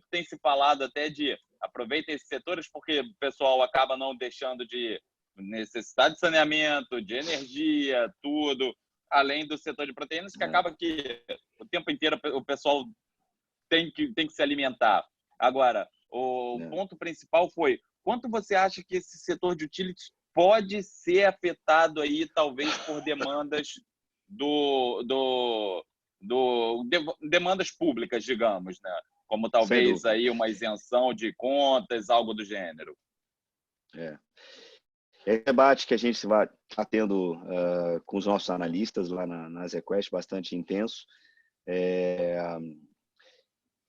tem se falado até de aproveitem esses setores porque o pessoal acaba não deixando de necessidade de saneamento, de energia, tudo, além do setor de proteínas, que acaba que o tempo inteiro o pessoal tem que se alimentar. Agora, o ponto principal foi quanto você acha que esse setor de utilities pode ser afetado aí, talvez, por demandas demandas públicas, digamos, né? Como talvez aí uma isenção de contas, algo do gênero. É debate que a gente vai tendo com os nossos analistas lá na ZQuest, bastante intenso.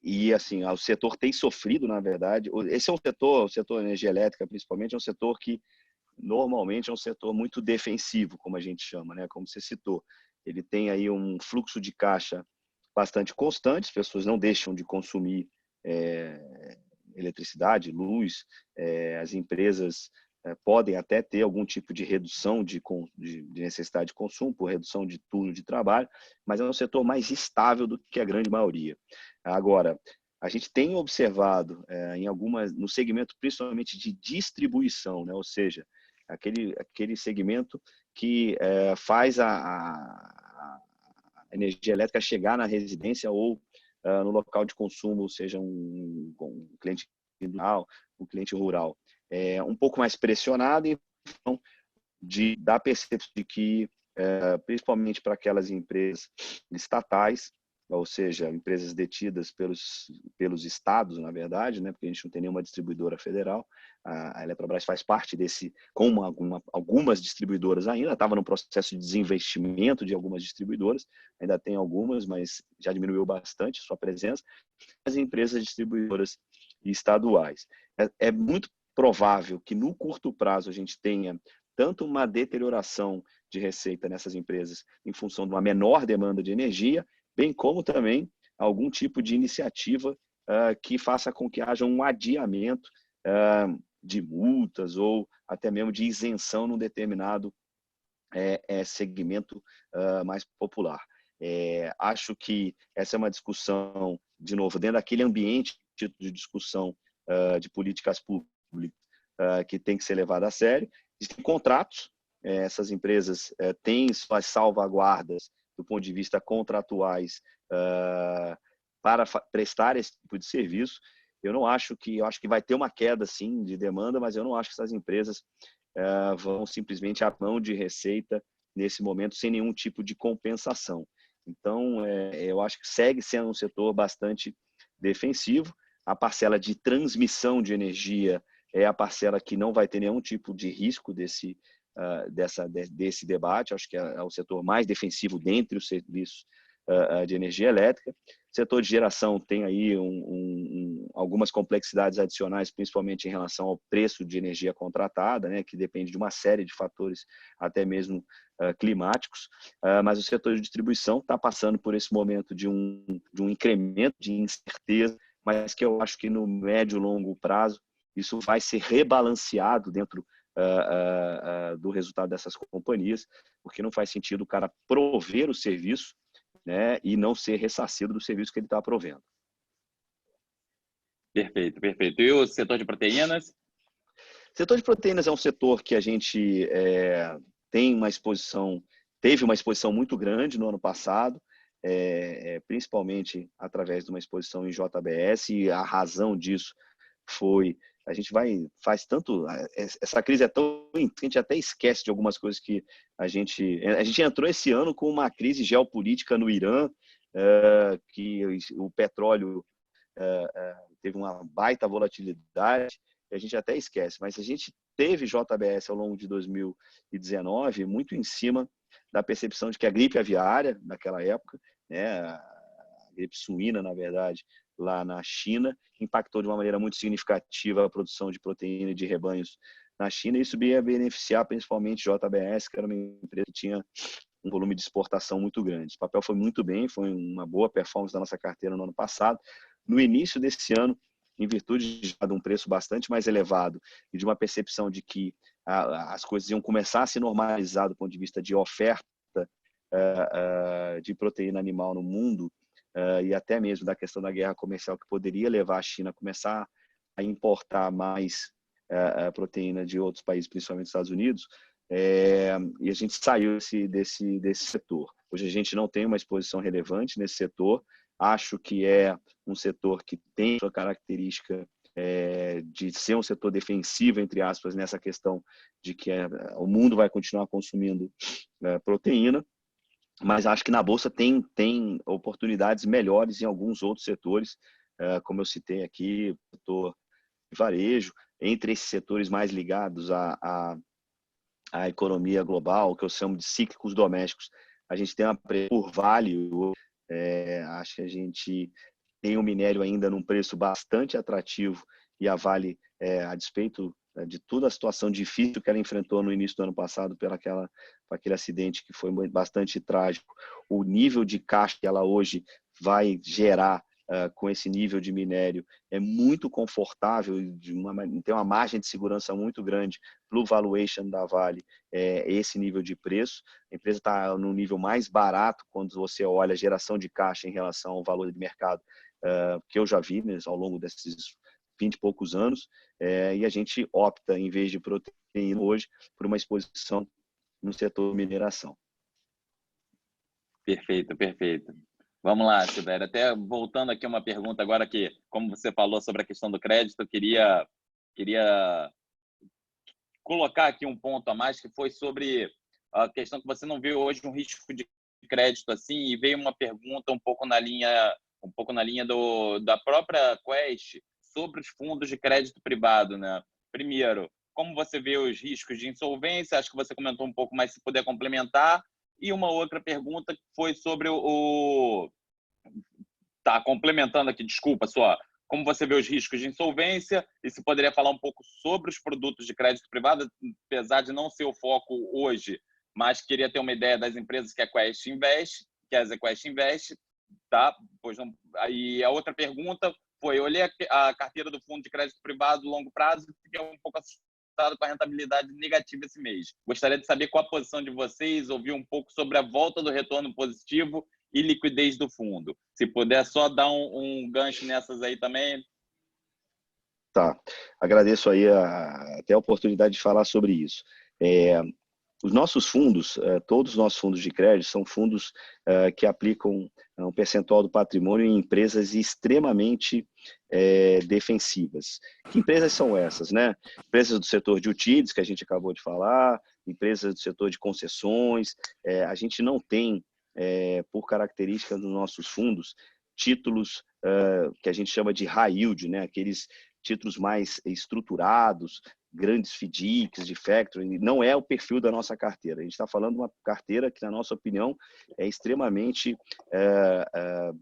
E, assim, o setor tem sofrido, na verdade. Esse é um setor, o setor de energia elétrica, principalmente, é um setor que normalmente é um setor muito defensivo, como a gente chama, né? Como você citou. Ele tem aí um fluxo de caixa bastante constante, as pessoas não deixam de consumir eletricidade, luz, as empresas podem até ter algum tipo de redução de necessidade de consumo, por redução de turno de trabalho, mas é um setor mais estável do que a grande maioria. Agora, a gente tem observado no segmento principalmente de distribuição, né? Ou seja, aquele segmento que faz a energia elétrica chegar na residência ou no local de consumo, seja um cliente individual, um cliente rural. Um pouco mais pressionado em função da percepção de que, principalmente para aquelas empresas estatais, ou seja, empresas detidas pelos estados, na verdade, né, porque a gente não tem nenhuma distribuidora federal. A Eletrobras faz parte com algumas distribuidoras ainda, estava no processo de desinvestimento de algumas distribuidoras, ainda tem algumas, mas já diminuiu bastante sua presença. As empresas distribuidoras estaduais. É muito provável que no curto prazo a gente tenha tanto uma deterioração de receita nessas empresas em função de uma menor demanda de energia, bem como também algum tipo de iniciativa que faça com que haja um adiamento de multas ou até mesmo de isenção num determinado segmento mais popular. Acho que essa é uma discussão, de novo, dentro daquele ambiente de discussão de políticas públicas que tem que ser levada a sério. Existem contratos, essas empresas têm suas salvaguardas do ponto de vista contratuais para prestar esse tipo de serviço. Eu acho que vai ter uma queda, sim, de demanda, mas eu não acho que essas empresas vão simplesmente à mão de receita nesse momento sem nenhum tipo de compensação. Então, eu acho que segue sendo um setor bastante defensivo. A parcela de transmissão de energia é a parcela que não vai ter nenhum tipo de risco desse debate. Acho que é o setor mais defensivo dentre os serviços de energia elétrica. O setor de geração tem aí algumas complexidades adicionais, principalmente em relação ao preço de energia contratada, né, que depende de uma série de fatores, até mesmo climáticos. Mas o setor de distribuição está passando por esse momento de um incremento de incerteza, mas que eu acho que no médio e longo prazo isso vai ser rebalanceado dentro do resultado dessas companhias, porque não faz sentido o cara prover o serviço, né, e não ser ressarcido do serviço que ele está provendo. Perfeito, perfeito. E o setor de proteínas? O setor de proteínas é um setor que a gente teve uma exposição muito grande no ano passado, principalmente através de uma exposição em JBS, e a razão disso foi essa crise é tão intensa que a gente até esquece de algumas coisas que a gente entrou esse ano com uma crise geopolítica no Irã, que o petróleo teve uma baita volatilidade, e a gente até esquece, mas a gente teve JBS ao longo de 2019 muito em cima da percepção de que a gripe aviária, naquela época, né, a gripe suína, na verdade, lá na China, impactou de uma maneira muito significativa a produção de proteína de rebanhos na China, e isso ia beneficiar principalmente JBS, que era uma empresa que tinha um volume de exportação muito grande. O papel foi muito bem, foi uma boa performance da nossa carteira no ano passado. No início desse ano, em virtude de um preço bastante mais elevado e de uma percepção de que as coisas iam começar a se normalizar do ponto de vista de oferta de proteína animal no mundo, e até mesmo da questão da guerra comercial, que poderia levar a China a começar a importar mais proteína de outros países, principalmente Estados Unidos, e a gente saiu desse setor. Hoje a gente não tem uma exposição relevante nesse setor. Acho que é um setor que tem sua característica de ser um setor defensivo, entre aspas, nessa questão de que o mundo vai continuar consumindo proteína, mas acho que na Bolsa tem oportunidades melhores em alguns outros setores, como eu citei aqui, o setor de varejo, entre esses setores mais ligados à economia global, que eu chamo de cíclicos domésticos. A gente tem uma por Vale, acho que a gente tem o minério ainda num preço bastante atrativo, e a Vale, a despeito de toda a situação difícil que ela enfrentou no início do ano passado por aquele acidente que foi bastante trágico, o nível de caixa que ela hoje vai gerar com esse nível de minério é muito confortável, tem uma margem de segurança muito grande para o valuation da Vale, esse nível de preço. A empresa está no nível mais barato quando você olha a geração de caixa em relação ao valor de mercado que eu já vi, né, ao longo desses 20 e poucos anos, e a gente opta, em vez de proteína hoje, por uma exposição no setor de mineração. Perfeito, perfeito. Vamos lá, Silvério. Até voltando aqui uma pergunta agora que, como você falou sobre a questão do crédito, eu queria colocar aqui um ponto a mais, que foi sobre a questão que você não vê hoje um risco de crédito assim, e veio uma pergunta um pouco na linha da própria Quest sobre os fundos de crédito privado, né? Primeiro, como você vê os riscos de insolvência? Acho que você comentou um pouco, mas se puder complementar. E uma outra pergunta que foi sobre Tá, complementando aqui, desculpa só. Como você vê os riscos de insolvência, e se poderia falar um pouco sobre os produtos de crédito privado, apesar de não ser o foco hoje, mas queria ter uma ideia das empresas que a Quest investe, que a ZQuest investe, tá? Pois não. Aí a outra pergunta foi: eu olhei a carteira do fundo de crédito privado longo prazo e fiquei um pouco assustado com a rentabilidade negativa esse mês. Gostaria de saber qual a posição de vocês, ouvir um pouco sobre a volta do retorno positivo e liquidez do fundo. Se puder só dar um gancho nessas aí também. Tá, agradeço aí até a oportunidade de falar sobre isso. Os nossos fundos, todos os nossos fundos de crédito são fundos que aplicam um percentual do patrimônio em empresas extremamente defensivas. Que empresas são essas, né? Empresas do setor de utilities, que a gente acabou de falar, empresas do setor de concessões. A gente não tem, por característica dos nossos fundos, títulos que a gente chama de high yield, né? Aqueles títulos mais estruturados, grandes FDICs de factoring, não é o perfil da nossa carteira. A gente está falando de uma carteira que, na nossa opinião, é extremamente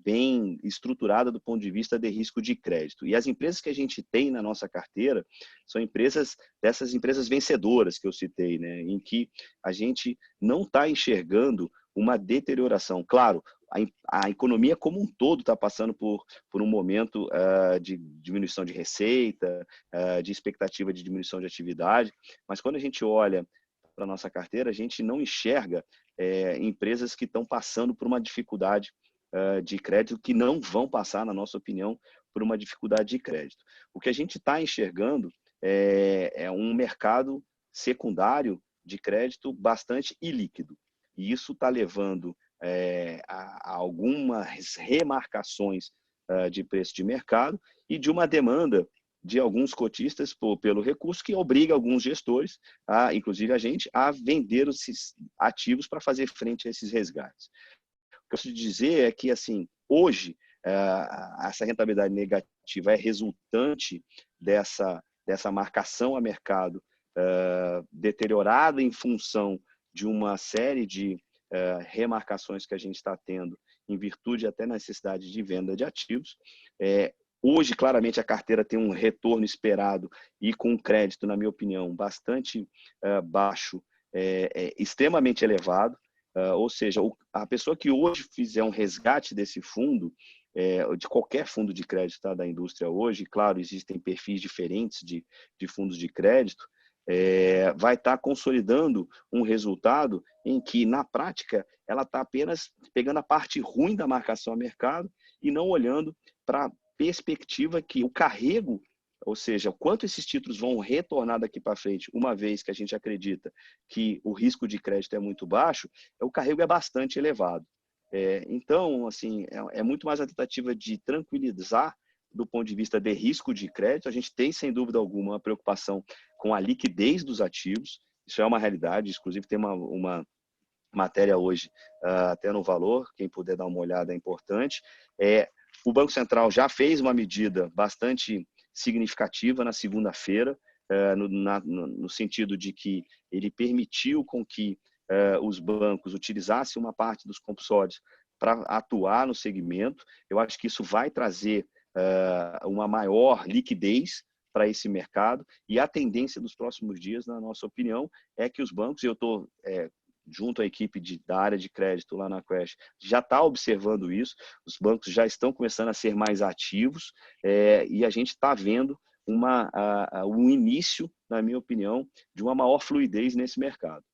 bem estruturada do ponto de vista de risco de crédito. E as empresas que a gente tem na nossa carteira são dessas empresas vencedoras que eu citei, né, em que a gente não está enxergando uma deterioração. Claro, a economia como um todo está passando por um momento de diminuição de receita, de expectativa de diminuição de atividade, mas quando a gente olha para a nossa carteira, a gente não enxerga empresas que estão passando por uma dificuldade de crédito, que não vão passar, na nossa opinião, por uma dificuldade de crédito. O que a gente está enxergando é um mercado secundário de crédito bastante ilíquido. E isso está levando a algumas remarcações de preço de mercado e de uma demanda de alguns cotistas pelo recurso, que obriga alguns gestores, inclusive a gente, a vender esses ativos para fazer frente a esses resgates. O que eu preciso dizer é que, assim, hoje, essa rentabilidade negativa é resultante dessa marcação a mercado deteriorada em função de uma série de remarcações que a gente está tendo em virtude até da necessidade de venda de ativos. Hoje, claramente, a carteira tem um retorno esperado e com um crédito, na minha opinião, bastante baixo, extremamente elevado. Ou seja, a pessoa que hoje fizer um resgate desse fundo, de qualquer fundo de crédito, tá, da indústria hoje, claro, existem perfis diferentes de fundos de crédito, vai estar consolidando um resultado em que, na prática, ela está apenas pegando a parte ruim da marcação a mercado e não olhando para a perspectiva que o carrego, ou seja, o quanto esses títulos vão retornar daqui para frente, uma vez que a gente acredita que o risco de crédito é muito baixo, o carrego é bastante elevado. Então, assim, é muito mais a tentativa de tranquilizar do ponto de vista de risco de crédito. A gente tem, sem dúvida alguma, uma preocupação com a liquidez dos ativos. Isso é uma realidade. Inclusive, tem uma matéria hoje, até no Valor, quem puder dar uma olhada é importante. O Banco Central já fez uma medida bastante significativa na segunda-feira, no sentido de que ele permitiu com que os bancos utilizassem uma parte dos compulsórios para atuar no segmento. Eu acho que isso vai trazer uma maior liquidez para esse mercado, e a tendência dos próximos dias, na nossa opinião, é que os bancos, e eu estou junto à equipe da área de crédito lá na Quest, já está observando isso, os bancos já estão começando a ser mais ativos, e a gente está vendo um início, na minha opinião, de uma maior fluidez nesse mercado.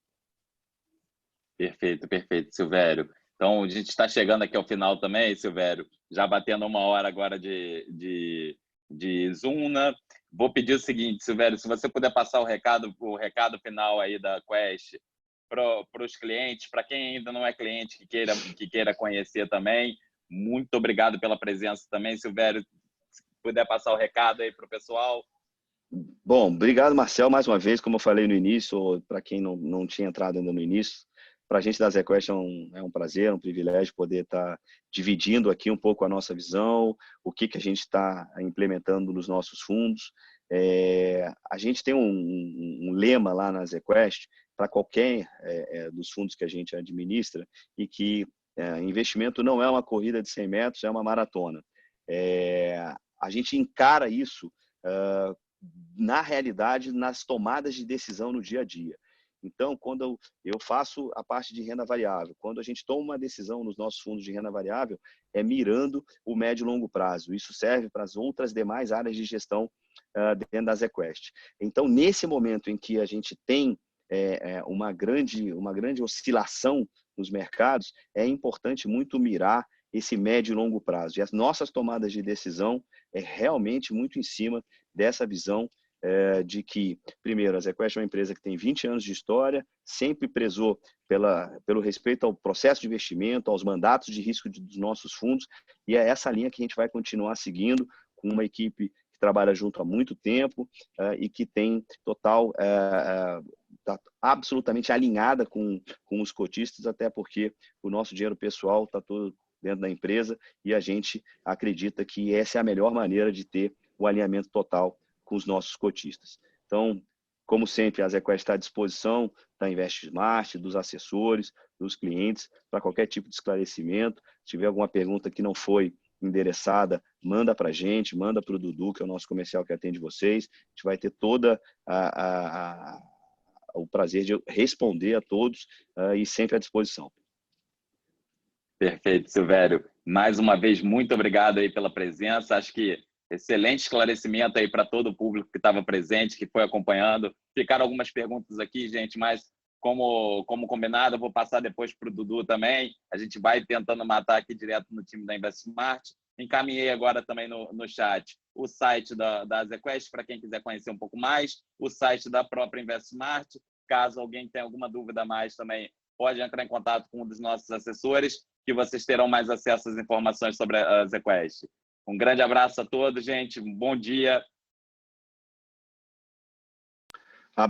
Perfeito, perfeito, Silvério. Então, a gente está chegando aqui ao final também, Silvério, já batendo 1 hora agora de Zoom, né? Vou pedir o seguinte, Silvério, se você puder passar o recado final aí da Quest para os clientes, para quem ainda não é cliente, que queira conhecer também. Muito obrigado pela presença também, Silvério. Se puder passar o recado aí para o pessoal. Bom, obrigado, Marcel, mais uma vez, como eu falei no início, para quem não tinha entrado ainda no início, para a gente da ZQuest é um prazer, um privilégio poder estar dividindo aqui um pouco a nossa visão, o que a gente está implementando nos nossos fundos. A gente tem um lema lá na ZQuest para qualquer dos fundos que a gente administra, e que investimento não é uma corrida de 100 metros, é uma maratona. A gente encara isso na realidade, nas tomadas de decisão no dia a dia. Então, quando eu faço a parte de renda variável, quando a gente toma uma decisão nos nossos fundos de renda variável, é mirando o médio e longo prazo. Isso serve para as outras demais áreas de gestão dentro da ZQuest. Então, nesse momento em que a gente tem uma grande oscilação nos mercados, é importante muito mirar esse médio e longo prazo. E as nossas tomadas de decisão é realmente muito em cima dessa visão de que, primeiro, a ZQuest é uma empresa que tem 20 anos de história, sempre prezou pelo respeito ao processo de investimento, aos mandatos de risco dos nossos fundos, e é essa linha que a gente vai continuar seguindo, com uma equipe que trabalha junto há muito tempo e que tem total, está absolutamente alinhada com os cotistas, até porque o nosso dinheiro pessoal está todo dentro da empresa, e a gente acredita que essa é a melhor maneira de ter o alinhamento total com os nossos cotistas. Então, como sempre, a ZQuest está à disposição da InvestSmart, dos assessores, dos clientes, para qualquer tipo de esclarecimento. Se tiver alguma pergunta que não foi endereçada, manda para a gente, manda para o Dudu, que é o nosso comercial que atende vocês. A gente vai ter toda o prazer de responder a todos e sempre à disposição. Perfeito, Silvério. Mais uma vez, muito obrigado aí pela presença. Acho que excelente esclarecimento aí para todo o público que estava presente, que foi acompanhando. Ficaram algumas perguntas aqui, gente, mas como combinado, eu vou passar depois para o Dudu também. A gente vai tentando matar aqui direto no time da InvestSmart. Encaminhei agora também no chat o site da ZQuest, para quem quiser conhecer um pouco mais, o site da própria InvestSmart. Caso alguém tenha alguma dúvida a mais também, pode entrar em contato com um dos nossos assessores, que vocês terão mais acesso às informações sobre a ZQuest. Um grande abraço a todos, gente. Um bom dia